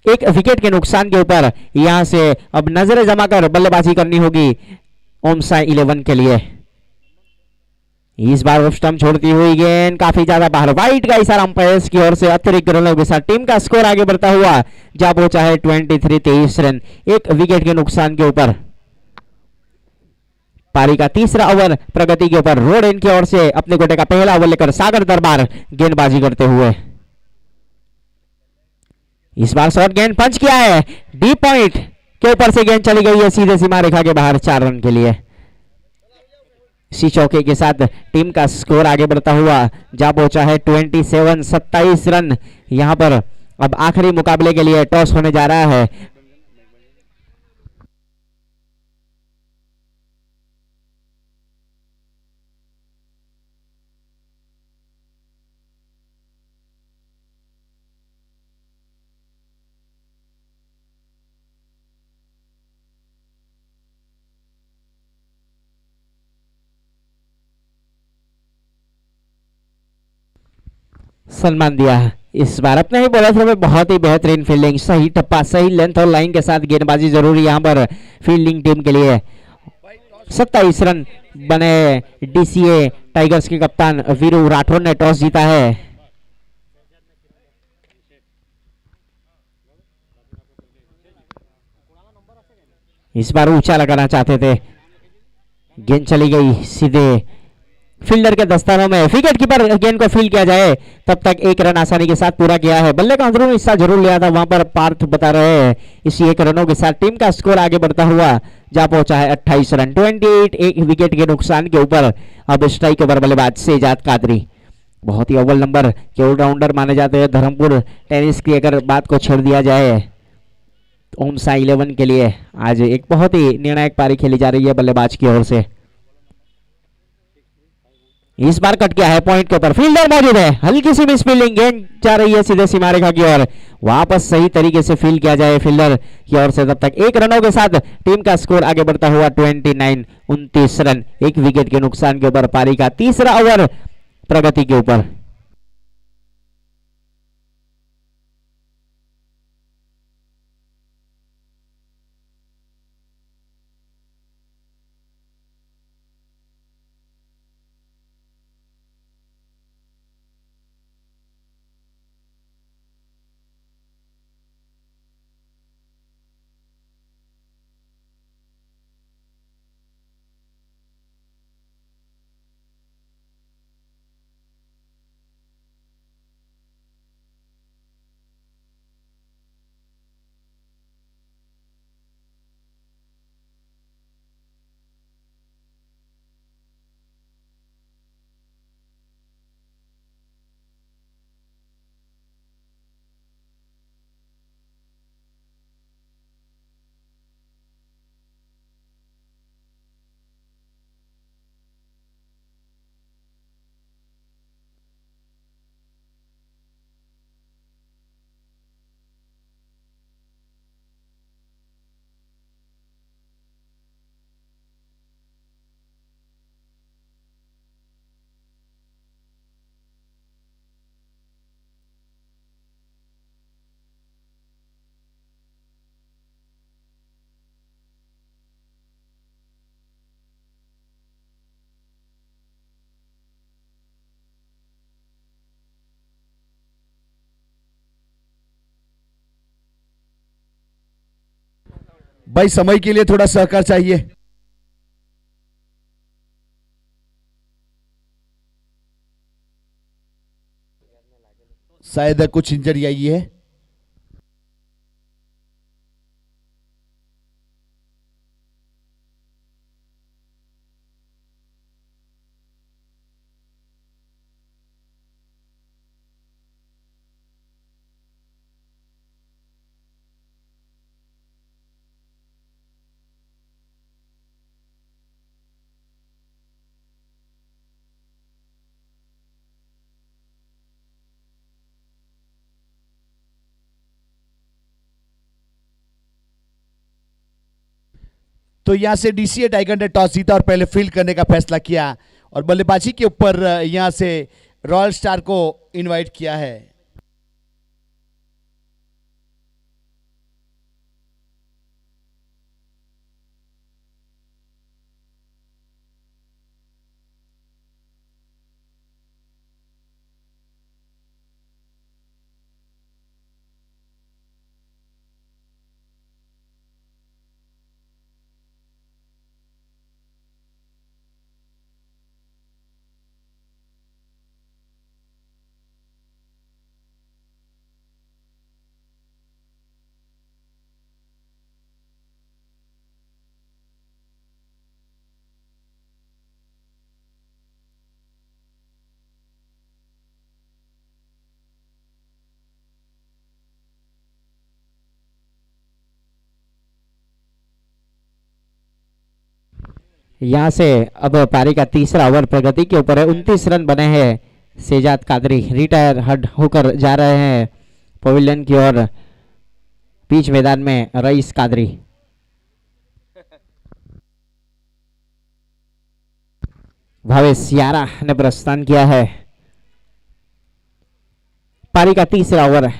एक विकेट के नुकसान के ऊपर। यहां से अब नजरें जमा कर बल्लेबाजी करनी होगी ओमसाई 11 के लिए। इस बार ऑफ स्टंप छोड़ती हुई गेंद काफी ज्यादा बाहर, वाइट का इशारा अंपायर की ओर से अतिरिक्त रनों के साथ टीम का स्कोर आगे बढ़ता हुआ जा पहुंचा है 23 रन, एक विकेट के नुकसान के ऊपर। पारी का तीसरा ओवर प्रगति के ऊपर, रोड इन की ओर से अपने कोटे का पहला ओवर लेकर सागर दरबार गेंदबाजी करते हुए। इस बार शॉर्ट गेंद पंच किया है, डीप पॉइंट के ऊपर से गेंद चली गई है सीधे सीमा रेखा के बाहर 4 रन के लिए। इसी चौके के साथ टीम का स्कोर आगे बढ़ता हुआ जा पहुंचा है 27 रन। यहां पर अब आखिरी मुकाबले के लिए टॉस होने जा रहा है। सन्मान दिया इस बार अपने ही बॉलर में, बहुत ही बेहतरीन फील्डिंग, सही टप्पा, सही लेंथ और लाइन के साथ गेंदबाजी जरूरी यहां पर फील्डिंग टीम के लिए। 27 रन बने डीसीए टाइगर्स के कप्तान वीरू राठौर ने टॉस जीता है। इस बार ऊंचा लगाना चाहते थे, गेंद चली गई सीधे फील्डर के दस्तानों में। विकेट कीपर गेंद को फील्ड किया जाए तब तक 1 रन आसानी के साथ पूरा किया है। बल्ले का अंदरूनी हिस्सा जरूर लिया था वहां पर, पार्थ बता रहे हैं। इसी 1 रनों के साथ टीम का स्कोर आगे बढ़ता हुआ जा पहुंचा है 28 रन, 28, एक विकेट के नुकसान के ऊपर। अब स्ट्राइक ओवर बल्लेबाज शेजाद कादरी, बहुत ही अव्वल नंबर के ऑलराउंडर माने जाते हैं धर्मपुर टेनिस की अगर बात को छेड़ दिया जाए। ओमसाई 11 के लिए आज एक बहुत ही निर्णायक पारी खेली जा रही है बल्लेबाज की ओर से। इस बार कट गया है पॉइंट के ऊपर, फील्डर मौजूद है, हल्की सी मिस फील्डिंग, गेंद जा रही है सीधे सीमा रेखा की ओर। वापस सही तरीके से फील्ड किया जाए फील्डर की ओर से, तब तक 1 रनों के साथ टीम का स्कोर आगे बढ़ता हुआ 29 रन, एक विकेट के नुकसान के ऊपर। पारी का तीसरा ओवर प्रगति के ऊपर। भाई समय के लिए थोड़ा सहकार चाहिए। शायद कुछ इंजरी आई है। तो यहाँ से डीसीए टाइगर ने टॉस जीता और पहले फील्ड करने का फैसला किया और बल्लेबाजी के ऊपर यहाँ से रॉयल स्टार को इनवाइट किया है। यहाँ से अब पारी का तीसरा ओवर प्रगति के ऊपर है। 29 रन बने हैं। शेजाद कादरी रिटायर हट होकर जा रहे हैं पवेलियन की ओर। बीच मैदान में रईस कादरी। भावेश यारा ने प्रस्थान किया है। पारी का तीसरा ओवर।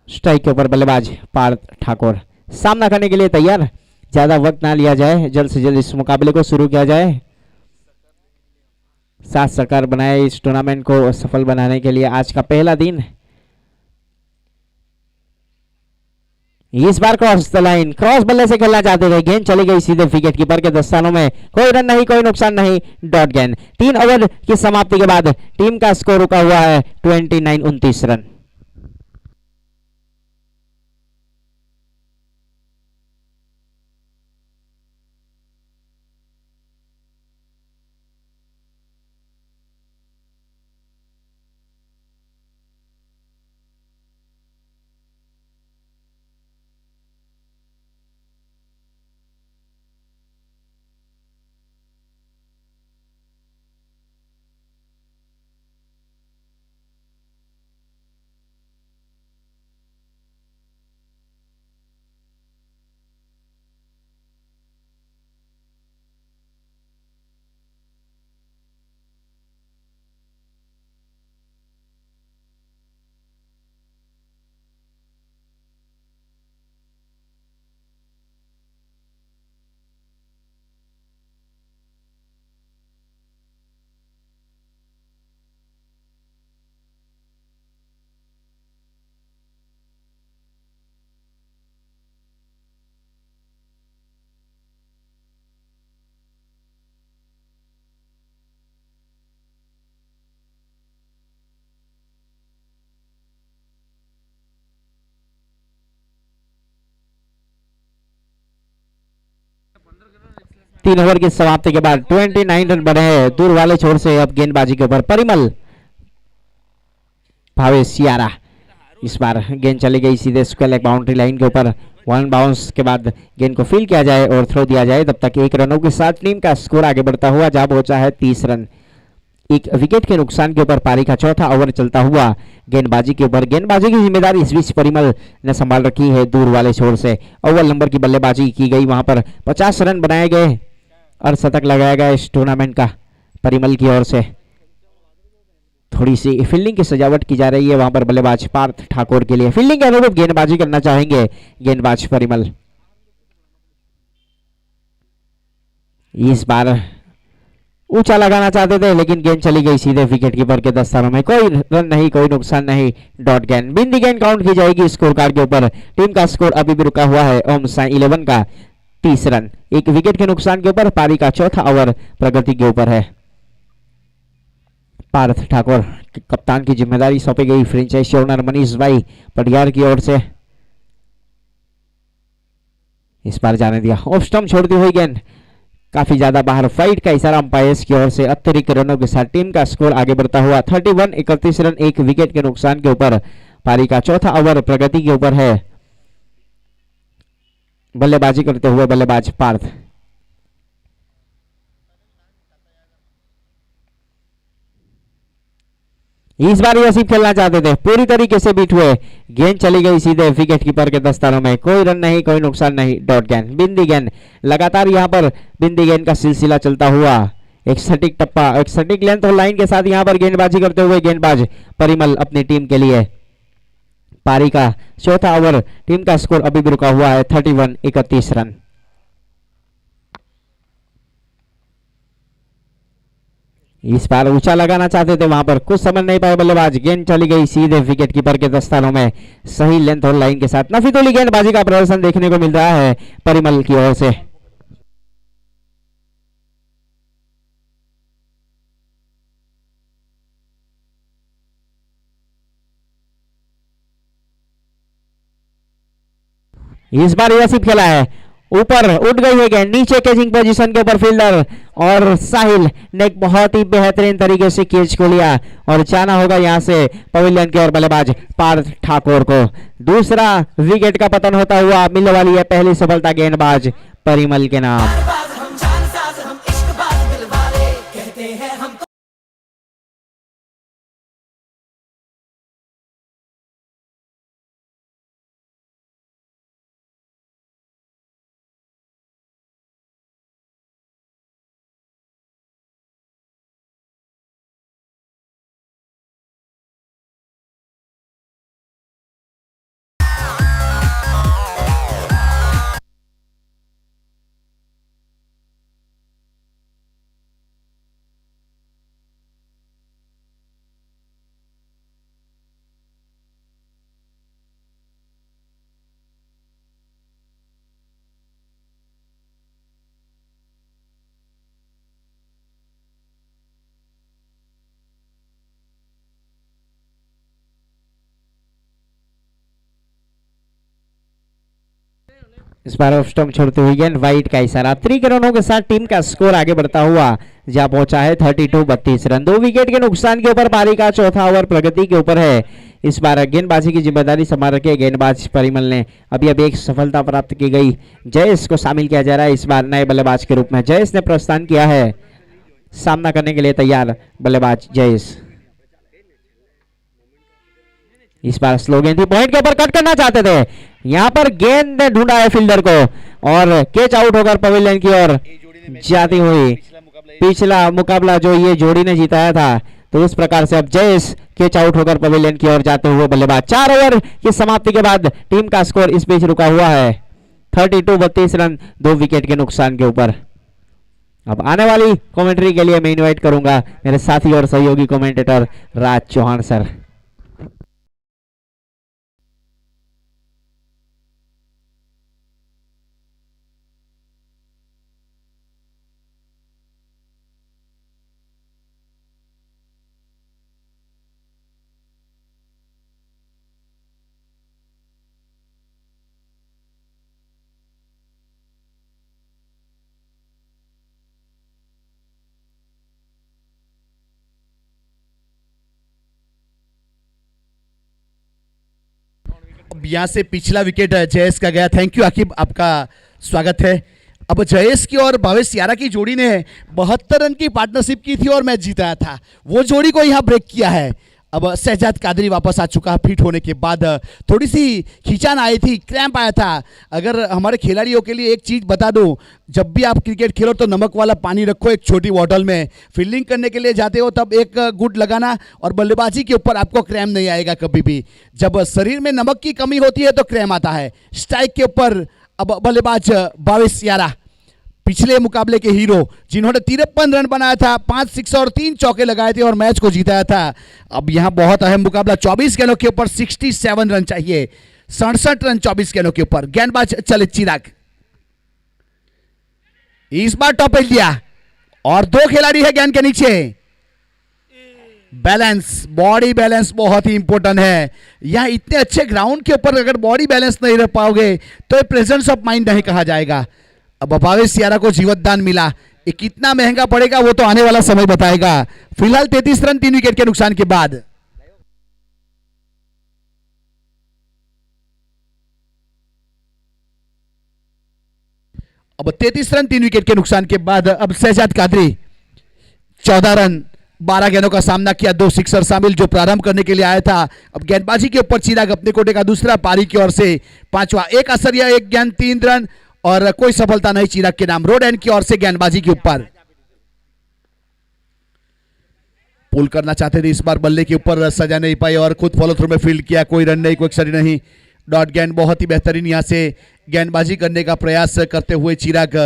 स्ट्राइक के ऊपर बल्लेबाज पार्थ ठाकुर सामना करने के लिए तैयार। ज्यादा वक्त ना लिया जाए, जल्द से जल्द इस मुकाबले को शुरू किया जाए। 7 सरकार बनाए इस टूर्नामेंट को सफल बनाने के लिए। आज का पहला दिन। इस बार क्रॉस द लाइन, क्रॉस बल्ले से खेलना चाहते थे। गेंद चली गई सीधे विकेट कीपर के दस्तानों में। कोई रन नहीं, कोई नुकसान नहीं, डॉट गेंद। 3 ओवर की समाप्ति के बाद टीम का स्कोर रुका हुआ है 29 रन। तीन ओवर की समाप्ति के बाद 29 रन बने हैं। दूर वाले छोर से अब गेंदबाजी के ऊपर परिमल। भावेश यारा। इस बार गेंद चली गई सीधे स्क्वायर लेग बाउंड्री लाइन के ऊपर। 1 बाउंस के बाद गेंद को फील्ड किया जाए और थ्रो दिया जाए। तब तक 1 रनों के साथ टीम का स्कोर आगे बढ़ता हुआ जा पहुंचा है 30 रन। 1 विकेट के नुकसान के ऊपर पारी का चौथा ओवर चलता हुआ गेंदबाजी के ऊपर। गेंदबाजी की जिम्मेदारी इस बीच परिमल ने संभाल रखी है दूर वाले छोर से। अव्वल नंबर की बल्लेबाजी की गई, वहां पर 50 रन बनाए गए और शतक लगाया गया इस टूर्नामेंट का परिमल की ओर से। थोड़ी सी फील्डिंग की सजावट की जा रही है वहां पर बल्लेबाज पार्थ ठाकुर के लिए। फील्डिंग के अनुरूप गेंदबाजी करना चाहेंगे गेंदबाज परिमल। इस बार ऊंचा लगाना चाहते थे लेकिन गेंद चली गई सीधे विकेट कीपर के दस्तानों में। कोई रन नहीं, कोई नुकसान नहीं, डॉट गेंद। बिंदी गेंद काउंट की जाएगी स्कोर कार्ड के ऊपर। टीम का स्कोर अभी भी रुका हुआ है ओम साई 11 का 30 रन। 1 विकेट के नुकसान के ऊपर पारी का चौथा ओवर प्रगति के ऊपर है। पार्थ ठाकुर कप्तान की जिम्मेदारी सौंपी गई फ्रेंचाइजी ओनर मनीष भाई पटियार की ओर से। इस बार जाने दिया ऑफ स्टंप छोड़ती हुई गेंद काफी ज्यादा बाहर। फाइट का इशारा अंपायर्स की ओर से। अतिरिक्त रनों के साथ टीम का स्कोर आगे बढ़ता हुआ 31 रन। 1 विकेट के नुकसान के ऊपर पारी का चौथा ओवर प्रगति के ऊपर है। बल्लेबाजी करते हुए बल्लेबाज पार्थ। इस बार यसीफ खेलना चाहते थे, पूरी तरीके से बीट हुए, गेंद चली गई सीधे विकेट कीपर के दस्तानों में, कोई रन नहीं, कोई नुकसान नहीं, डॉट गेंद, बिंदी गेंद। लगातार यहाँ पर बिंदी गेंद का सिलसिला चलता हुआ, एक सटीक टप्पा, एक सटीक लेंथ और लाइन के साथ यहाँ पर गेंदबाजी करते हुए गेंदबाज परिमल अपनी टीम के लिए। पारी का चौथा ओवर, टीम का स्कोर अभी भी रुका हुआ है 31 रन। इस बार ऊंचा लगाना चाहते थे, वहां पर कुछ समझ नहीं पाए बल्लेबाज, गेंद चली गई सीधे विकेट कीपर के दस्तानों में, सही लेंथ और लाइन के साथ नफीतुली गेंदबाजी का प्रदर्शन देखने को मिल रहा है परिमल की ओर से। इस बार यसीफ खेला है, ऊपर उठ गई है गेंद, नीचे कैचिंग पोजीशन के ऊपर फील्डर और साहिल ने एक बहुत ही बेहतरीन तरीके से कैच को लिया और जाना होगा यहां से पवेलियन के और बल्लेबाज पार्थ ठाकुर को। दूसरा विकेट का पतन होता हुआ मिलने वाली है पहली सफलता गेंदबाज परिमल के नाम। इस बार ऑफ स्टंप छोड़ते हुए गेंद, वाइट का इशारा, 3 रनों के साथ टीम का स्कोर आगे बढ़ता हुआ जहां पहुंचा है 32 रन। 2 विकेट के नुकसान के ऊपर पारी का चौथा ओवर प्रगति के ऊपर है। इस बार गेंदबाजी की जिम्मेदारी संभाल रखे गेंदबाज परिमल ने अभी एक सफलता प्राप्त की गई। जयेश को शामिल किया जा रहा है इस बार नए बल्लेबाज के रूप में। जयेश ने प्रस्थान किया है, सामना करने के लिए तैयार बल्लेबाज जयेश। इस बार स्लो गेंद थी, पॉइंट के ऊपर कट करना चाहते थे, यहां पर गेंद ने ढूंढा है फील्डर को और कैच आउट होकर पवेलियन की ओर जाती हुई। पिछला मुकाबला जो ये जोड़ी ने जिताया था, तो इस प्रकार से अब जयेश कैच आउट होकर पवेलियन की ओर जाते हुए बल्लेबाज। 4 ओवर की समाप्ति के बाद टीम का स्कोर इस बीच रुका हुआ है 32 रन, 2 विकेट के नुकसान के ऊपर। अब आने वाली कमेंट्री के लिए मैं इनवाइट करूंगा मेरे साथी और सहयोगी कमेंटेटर राज चौहान सर। अब यहाँ से पिछला विकेट जयेश का गया। थैंक यू आकिब, आपका स्वागत है। अब जयेश की और भावेश यारा की जोड़ी ने 72 रन की पार्टनरशिप की थी और मैच जीताया था, वो जोड़ी को यहाँ ब्रेक किया है। अब शहजाद कादरी वापस आ चुका है फिट होने के बाद। थोड़ी सी खींचान आई थी, क्रैम्प आया था। अगर हमारे खिलाड़ियों के लिए एक चीज़ बता दूं, जब भी आप क्रिकेट खेलो तो नमक वाला पानी रखो एक छोटी बॉटल में। फील्डिंग करने के लिए जाते हो तब एक गुड लगाना, और बल्लेबाजी के ऊपर आपको क्रैम्प नहीं आएगा कभी भी। जब शरीर में नमक की कमी होती है तो क्रैम्प आता है। स्ट्राइक के ऊपर अब बल्लेबाज भावेश यारा, पिछले मुकाबले के हीरो, जिन्होंने 53 रन बनाया था, 5 सिक्स और 3 चौके लगाए थे और मैच को जीताया था। अब यहां बहुत अहम मुकाबला, 24 गेंदों के ऊपर 67 रन चाहिए, 67 रन 24 गेंदों के ऊपर। गेंदबाज चले चिराग, इस बार टॉप एज लिया और 2 खिलाड़ी है गेंद के नीचे। बैलेंस, बॉडी बैलेंस बहुत ही इंपॉर्टेंट है। यहां इतने अच्छे ग्राउंड के ऊपर अगर बॉडी बैलेंस नहीं रह पाओगे तो प्रेजेंस ऑफ माइंड नहीं कहा जाएगा। अब भावेश यारा को जीवतदान मिला, ये कितना महंगा पड़ेगा वो तो आने वाला समय बताएगा। फिलहाल 33 रन 3 विकेट के नुकसान के बाद। अब 33 रन 3 विकेट के नुकसान के बाद अब शहजाद कादरी 14 रन 12 गेंदों का सामना किया, 2 सिक्सर शामिल जो प्रारंभ करने के लिए आया था। अब गेंदबाजी के ऊपर चिराग अपने कोटे का दूसरा पारी की ओर से 5वां, एक असरिया, एक गेंद, 3 रन और कोई सफलता नहीं चिराग के नाम। रोड एंड की ओर से गेंदबाजी के ऊपर पुल करना चाहते थे, इस बार बल्ले के ऊपर सजा नहीं पाई और खुद फॉलो थ्रू में फील्ड किया, कोई रन नहीं, कोई एक्सरी नहीं, डॉट गेंद। बहुत ही बेहतरीन यहां से गेंदबाजी करने का प्रयास करते हुए चिराग,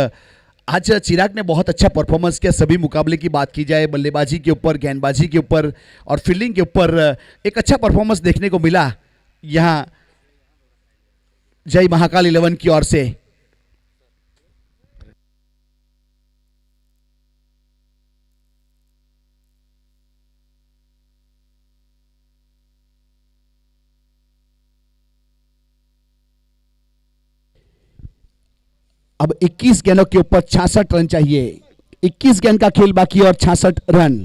आज चिराग ने बहुत अच्छा परफॉर्मेंस किया। सभी मुकाबले की बात की जाए, बल्लेबाजी के ऊपर, गेंदबाजी के ऊपर और फील्डिंग के ऊपर एक अच्छा परफॉर्मेंस देखने को मिला यहां जय महाकाल 11 की ओर से। अब 21 गेंदों के ऊपर 66 रन चाहिए, 21 गेंद का खेल बाकी और 66 रन।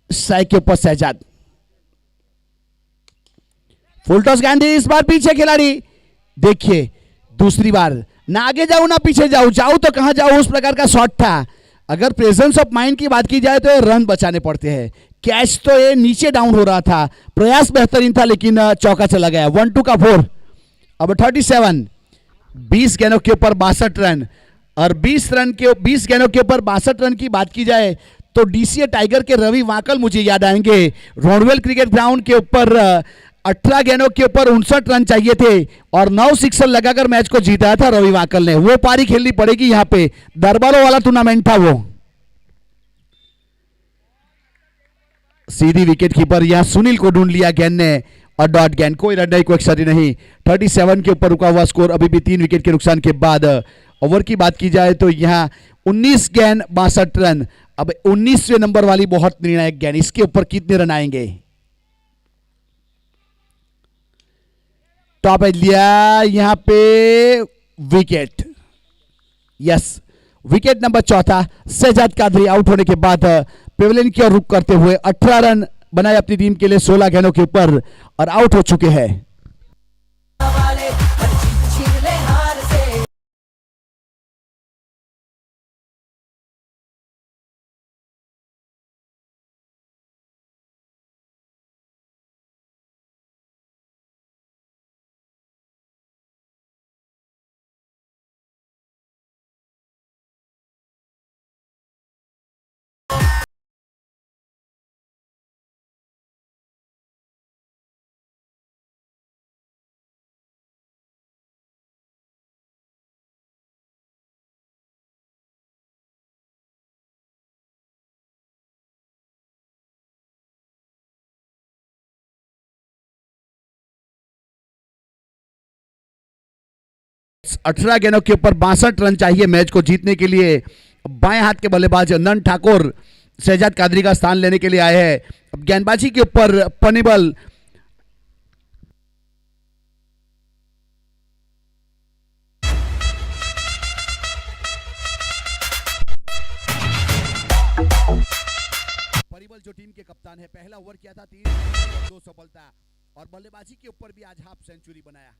साई के ऊपर शहजाद, फुल टॉस गेंद, इस बार पीछे खिलाड़ी। देखिए दूसरी बार, ना आगे जाऊं ना पीछे जाऊं, जाऊं तो कहां जाऊं, उस प्रकार का शॉट था। अगर प्रेजेंस ऑफ माइंड की बात की जाए तो ये रन बचाने पड़ते हैं। कैच तो ये नीचे डाउन हो रहा था, प्रयास बेहतरीन था लेकिन चौका चला गया। 1-2 का 4। अब 37, 20 गेंदों के ऊपर 62 रन और 20 गेंदों के ऊपर 62 रन की बात की जाए तो डीसीए टाइगर के रवि वाकल मुझे याद आएंगे। रोडवेल क्रिकेट ग्राउंड के ऊपर 18 गेंदों के ऊपर 59 रन चाहिए थे और 9 सिक्सर लगाकर मैच को जीता था रवि वाकल ने। वो पारी खेलनी पड़ेगी यहां पे, दरबारों वाला टूर्नामेंट था वो। सीधी विकेट कीपर यहां सुनील को ढूंढ लिया गेंद ने और डॉट गेंद, कोई रन नहीं, कोई एक्सरी नहीं। 37 के ऊपर रुका हुआ स्कोर अभी भी 3 विकेट के नुकसान के बाद। ओवर की बात की जाए तो यहां 19 गेंद 62 रन। अब 19वें नंबर वाली बहुत निर्णायक गेंद, इसके ऊपर कितने रन आएंगे। टॉप एज लिया यहां पे wicket, yes wicket number 4। Shahzad Qadri out होने के बाद पेविलियन की ओर रुक करते हुए 18 रन बनाए अपनी टीम के लिए 16 गेंदों के ऊपर और आउट हो चुके हैं। अठारह गेंदों के ऊपर 62 रन चाहिए मैच को जीतने के लिए। बाएं हाथ के बल्लेबाज नन ठाकुर शहजाद कादरी का स्थान लेने के लिए आए हैं। अब गेंदबाजी के ऊपर पनिबल, परिबल जो टीम के कप्तान है, पहला ओवर किया था 3 और 2 सफलता और बल्लेबाजी के ऊपर भी आज हाफ सेंचुरी बनाया।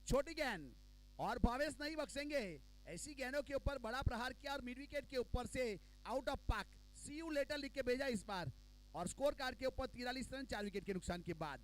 छोटी गेंद और भावेश नहीं बख्शेंगे, ऐसी गेंदों के ऊपर बड़ा प्रहार किया और मिड विकेट के ऊपर से out of park see you letter लिख के भेजा इस बार और स्कोर कार्ड के ऊपर 43 रन 4 विकेट के नुकसान के बाद।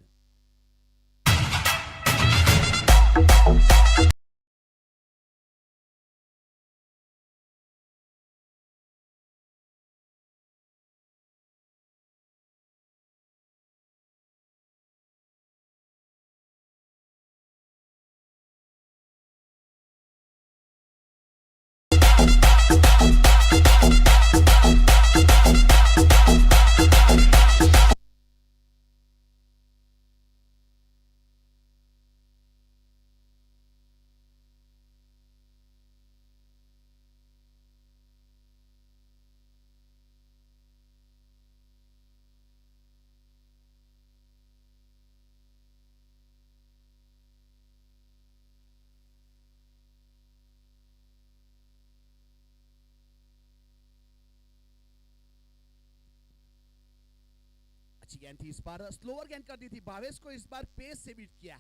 अच्छी गेंद थी, इस बार स्लोअर गेंद कर दी थी, भावेश को इस बार पेस से बीट किया।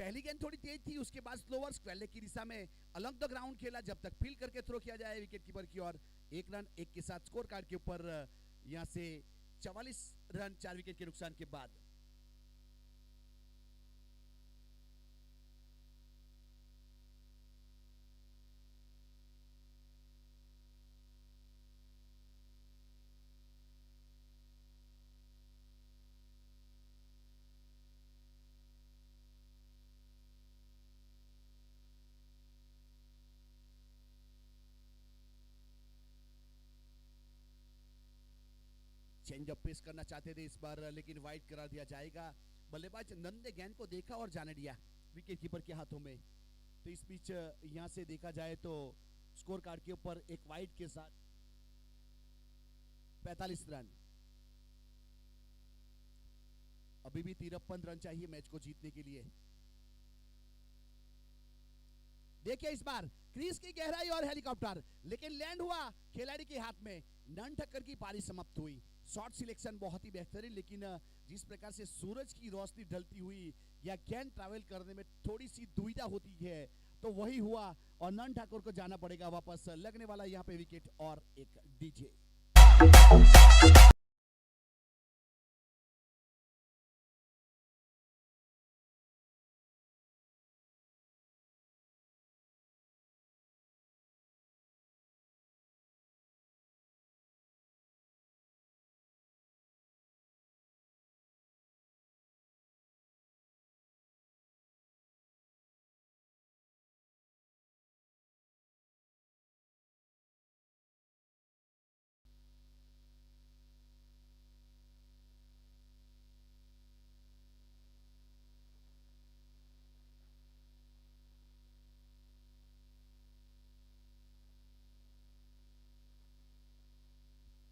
पहली गेंद थोड़ी तेज थी, उसके बाद स्लोवर स्क्वेयर की दिशा में अलॉन्ग द ग्राउंड खेला, जब तक फील्ड करके थ्रो किया जाए विकेट कीपर की ओर। 1 रन 1 के साथ स्कोर कार्ड के ऊपर यहां से 44 रन 4 विकेट के नुकसान के बाद। चेंज ऑफ पेस करना चाहते थे इस बार, लेकिन वाइड करा दिया जाएगा। बल्लेबाज नंद ने गेंद को देखा और जाने दिया विकेट कीपर के हाथों में। तो इस बीच यहां से देखा जाए तो स्कोर कार्ड के ऊपर एक वाइड के साथ 45 रन। अभी भी 53 रन चाहिए मैच को जीतने के लिए। देखिए इस बार क्रीज की गहराई और हेलीकॉप्टर, लेकिन लैंड हुआ खिलाड़ी के हाथ में। नन ठक्कर की पारी समाप्त हुई। शॉट सिलेक्शन बहुत ही बेहतरीन, लेकिन जिस प्रकार से सूरज की रोशनी ढलती हुई या गेंद ट्रैवल करने में थोड़ी सी दुविधा होती है, तो वही हुआ और नन ठाकुर को जाना पड़ेगा वापस। लगने वाला यहाँ पे विकेट और एक डीजे।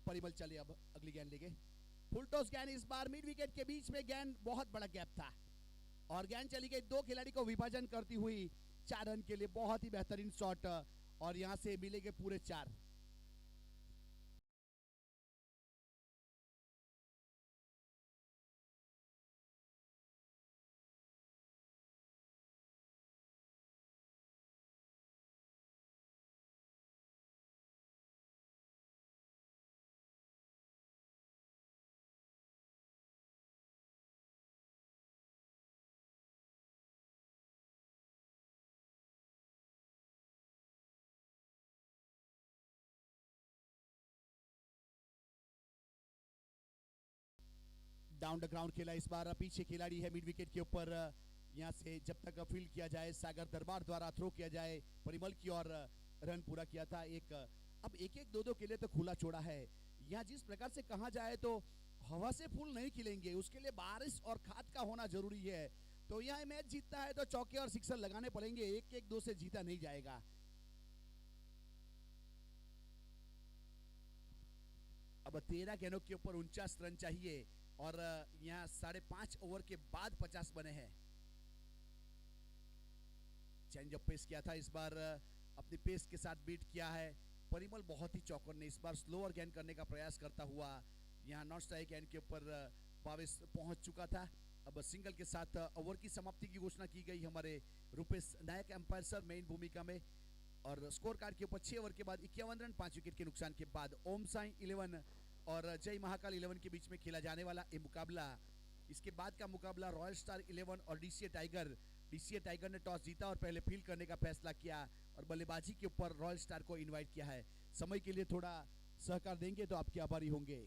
परिमल चले अब अगली गेंद लेंगे। फुल टॉस गेंद इस बार मिड विकेट के बीच में, गेंद बहुत बड़ा गैप था और गेंद चली गई 2 खिलाड़ी को विभाजन करती हुई 4 रन के लिए। बहुत ही बेहतरीन शॉट और यहां से मिलेंगे पूरे 4। डाउन द ग्राउंड खेला इस बार, पीछे खिलाड़ी है मिड विकेट के ऊपर। यहां से जब तक फील्ड किया जाए, सागर दरबार द्वारा थ्रो किया जाए परिमल की ओर, रन पूरा किया था। अब 1-1 2-2 के लिए तो खुला छोड़ा है। यहाँ जिस प्रकार से कहा जाए तो हवा से फूल नहीं खिलेंगे, उसके लिए बारिश और खाद का होना जरूरी है। तो यहाँ मैच जीतता है तो चौके और सिक्सर लगाने पड़ेंगे, 1-1 2 से जीता नहीं जाएगा। अब 13 गेंदों के ऊपर 49 रन चाहिए और यहाँ 5.5 ओवर के बाद 50 बने हैं। चेंज ऑफ पेस किया था इस बार, अपनी पेस के साथ बीट किया है परिमल। बहुत ही चौकर ने इस बार स्लोअर गेंद करने का प्रयास करता हुआ यहाँ नॉट स्ट्राइक गेंद के ऊपर भावेश पहुंच चुका था। अब सिंगल के साथ ओवर की समाप्ति की घोषणा की गई हमारे रुपेश नायक एम्पायर सर मेन भूमिका में। और स्कोर कार्ड के ऊपर 6 ओवर के बाद 51 रन 5 विकेट के नुकसान के बाद ओम साई 11 और जय महाकाल 11 के बीच में खेला जाने वाला ये मुकाबला। इसके बाद का मुकाबला रॉयल स्टार 11 और डीसीए टाइगर ने टॉस जीता और पहले फील्ड करने का फैसला किया और बल्लेबाजी के ऊपर रॉयल स्टार को इनवाइट किया है। समय के लिए थोड़ा सहकार देंगे तो आपके आभारी होंगे।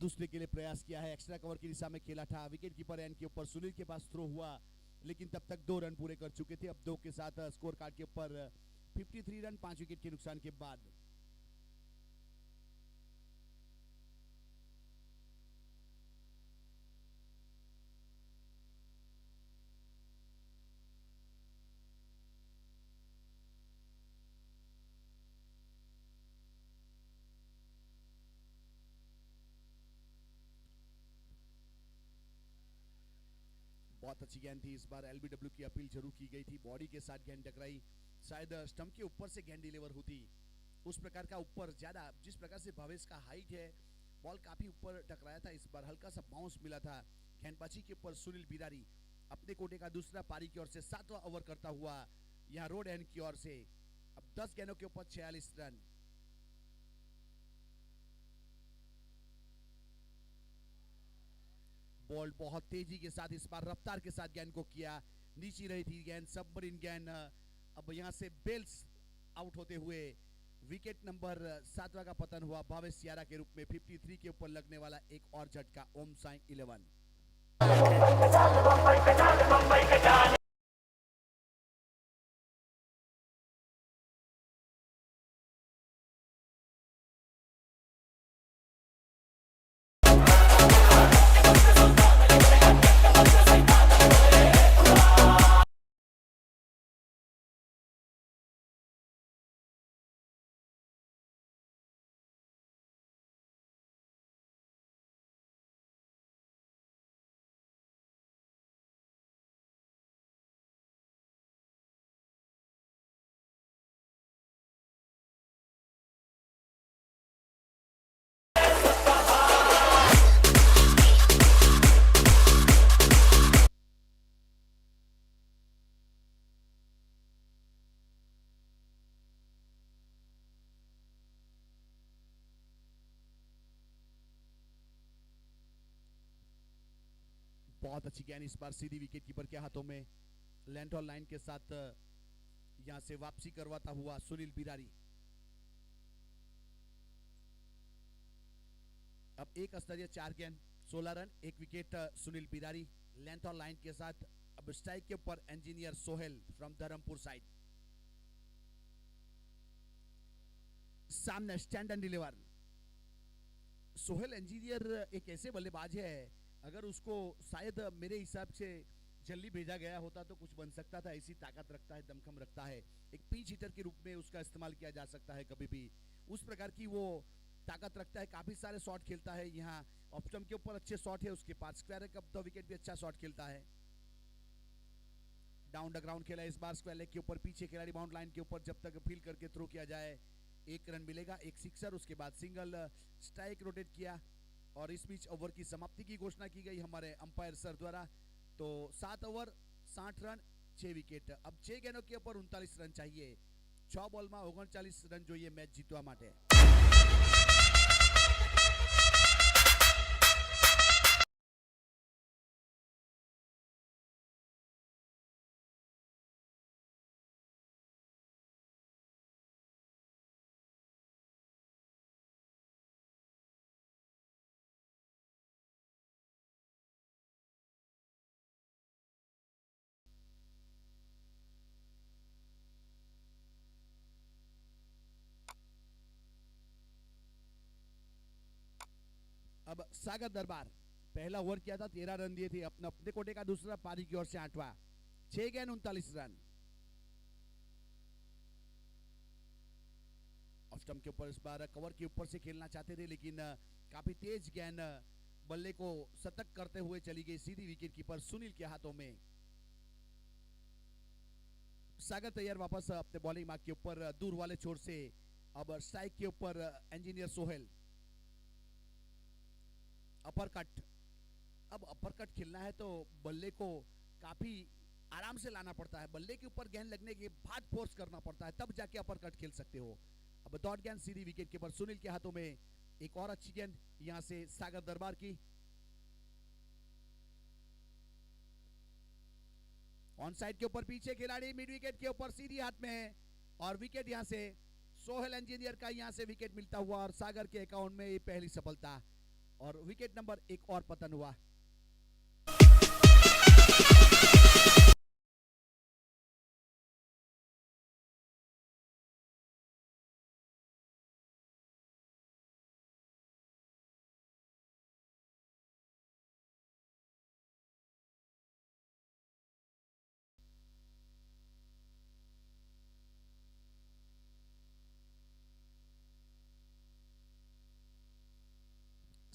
दूसरे के लिए प्रयास किया है, एक्स्ट्रा कवर की दिशा में खेला था, विकेट कीपर एंड के ऊपर सुनील के पास थ्रो हुआ, लेकिन तब तक 2 रन पूरे कर चुके थे। अब 2 के साथ स्कोर कार्ड के ऊपर 53 रन 5 विकेट के नुकसान के बाद। बहुत अच्छी गेंद थी, इस बार एलबीडब्ल्यू की अपील जरूर की गई थी, बॉडी के साथ गेंद टकराई, शायद स्टंप के ऊपर से गेंद डिलीवर होती, उस प्रकार का ऊपर ज्यादा, जिस प्रकार से भावेश का हाइट है, बॉल काफी ऊपर टकराया था, इस बार हल्का सा बाउंस मिला था। गेंदबाजी के ऊपर सुनील बिरारी अपने कोटे का दूसरा पारी की ओर से 7वां ओवर करता हुआ यहाँ रोड एंड की ओर से। अब 10 गेंदों के ऊपर 46 रन। बॉल बहुत तेजी के साथ, इस बार रफ्तार के साथ गेंद को किया, नीचे रही थी गेंद, सबमरीन गेंद। अब यहां से बेल्स आउट होते हुए विकेट नंबर 7वां का पतन हुआ भावेश सियारा के रूप में। 53 के ऊपर लगने वाला एक और झटका ओम साई 11। बहुत अच्छी गेंद इस बार सीधी विकेट कीपर के हाथों में, लेंथ और लाइन के साथ यहां से वापसी करवाता हुआ सुनील बिरारी। अब एक स्तरीय 4 गेंद 16 run 1 wicket Sunil Birari, length और लाइन के साथ। अब स्ट्राइक के ऊपर engineer Sohail from Dharampur side, सामने stand end deliver. Sohail engineer एक ऐसे बल्लेबाज है, अगर उसको शायद मेरे हिसाब से जल्दी भेजा गया होता तो कुछ बन सकता था, ऐसी ताकत रखता है, दमखम रखता है, एक पिंच हिटर के रूप में उसका इस्तेमाल किया जा सकता है कभी भी, उस प्रकार की वो ताकत रखता है, काफी सारे शॉट खेलता है। यहाँ ऑफ स्टंप के ऊपर अच्छे शॉट है उसके पास, स्क्वायर कप द विकेट भी अच्छा शॉट खेलता है। डाउन द ग्राउंड खेला इस बार स्क्वायर लेग के ऊपर, पीछे खिलाड़ी बाउंड लाइन के ऊपर जब तक फील करके थ्रो किया जाए 1 रन मिलेगा, एक सिक्सर, उसके बाद सिंगल, स्ट्राइक रोटेट किया और इस बीच ओवर की समाप्ति की घोषणा की गई हमारे अंपायर सर द्वारा। तो 7 ओवर 60 रन 6 विकेट। अब 6 गेंदों के ऊपर 39 रन चाहिए, 6 बॉल में 39 रन जो ये मैच जीतवा माटे। अब सागर दरबार पहला ओवर किया था, 13 रन दिए थे, अपने कोटे का दूसरा पारी की ओर से 8वां, 6 गेंद 39 रन। ऑफ स्टंप के ऊपर इस बार कवर के ऊपर से खेलना चाहते थे, लेकिन काफी तेज गेंद बल्ले को शतक करते हुए चली गई सीधी विकेट कीपर सुनील के हाथों में। सागर तैयार वापस अपने बॉलिंग मार्क के ऊपर दूर वाले छोर से। अब स्ट्राइक के ऊपर इंजीनियर सोहेल, अपर कट। अब अपर कट खेलना है तो बल्ले को काफी आराम से लाना पड़ता है, बल्ले के ऊपर गेंद लगने के बाद फोर्स करना पड़ता है, तब जाके अपर कट खेल सकते हो। अब डॉट गेंद सीधी विकेट कीपर सुनील के हाथों में, एक और अच्छी गेंद यहां से सागर दरबार की। ऑन साइड के ऊपर पीछे खिलाड़ी, मिड विकेट के ऊपर सीधी हाथ में, और विकेट यहां से सोहेल इंजीनियर का यहां से विकेट मिलता हुआ और सागर के अकाउंट में ये पहली सफलता। और विकेट नंबर 1 और पतन हुआ।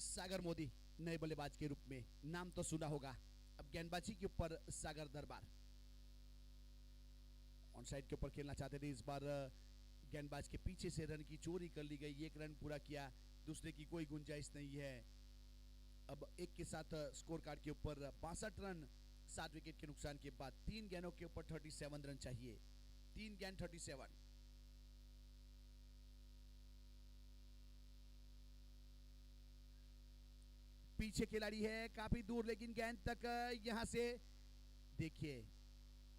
सागर मोदी नए बल्लेबाज के रूप में, नाम तो सुना होगा। अब गेंदबाजी के ऊपर सागर दरबार ऑन साइड के ऊपर खेलना चाहते थे। इस बार गेंदबाज के पीछे से रन की चोरी कर ली गई, एक रन पूरा किया, दूसरे की कोई गुंजाइश नहीं है। अब एक के साथ स्कोर कार्ड के ऊपर 62 रन 7 विकेट के नुकसान के बाद। 3 गेंदों के ऊपर 37 रन चाहिए, 3 गेंद 37। पीछे खिलाड़ी है काफी दूर, लेकिन गेंद तक यहां से देखिए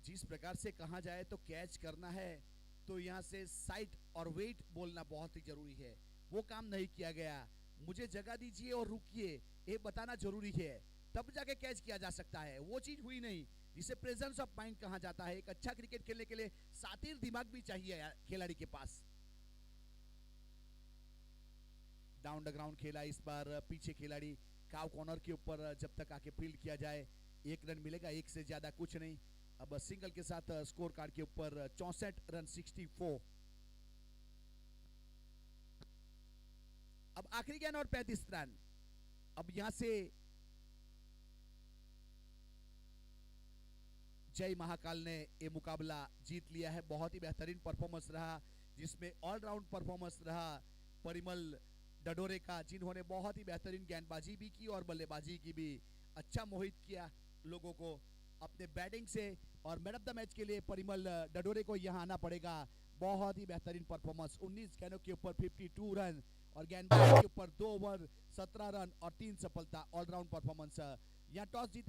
जिस प्रकार से कहा जाए तो कैच करना है तो यहां से साइड और वेट बोलना बहुत ही जरूरी है, वो काम नहीं किया गया। मुझे जगह दीजिए और रुकिए, ये बताना जरूरी है, तब जाके कैच किया जा सकता है। वो चीज हुई नहीं जिसे प्रेजेंस ऑफ माइंड कहा जाता है। एक अच्छा क्रिकेट खेलने के लिए सातिर दिमाग भी चाहिए खिलाड़ी के पास। डाउन द ग्राउंड खेला इस बार, पीछे खिलाड़ी काव कॉर्नर के ऊपर जब तक आके फील्ड किया जाए 1 रन मिलेगा, 1 से ज्यादा कुछ नहीं। अब सिंगल के साथ स्कोर कार्ड के ऊपर 64 रन 64। अब आखिरी गेंद और 35 रन। अब यहां से जय महाकाल ने ये मुकाबला जीत लिया है। बहुत ही बेहतरीन परफॉर्मेंस रहा, जिसमें ऑलराउंड परफॉर्मेंस रहा परिमल डडोरे का, जिन्होंने बहुत ही बेहतरीन गेंदबाजी भी की और बल्लेबाजी की भी। अच्छा मोहित किया लोगों को अपने बैटिंग से, और मैन ऑफ द मैच के लिए परिमल डडोरे को यहां आना पड़ेगा। बहुत ही बेहतरीन परफॉर्मेंस, 19 गेंदों के ऊपर 52 रन और गेंदबाजी के ऊपर 2 ओवर 17 रन और 3 सफलता। All-round performance. यहां टॉस जीता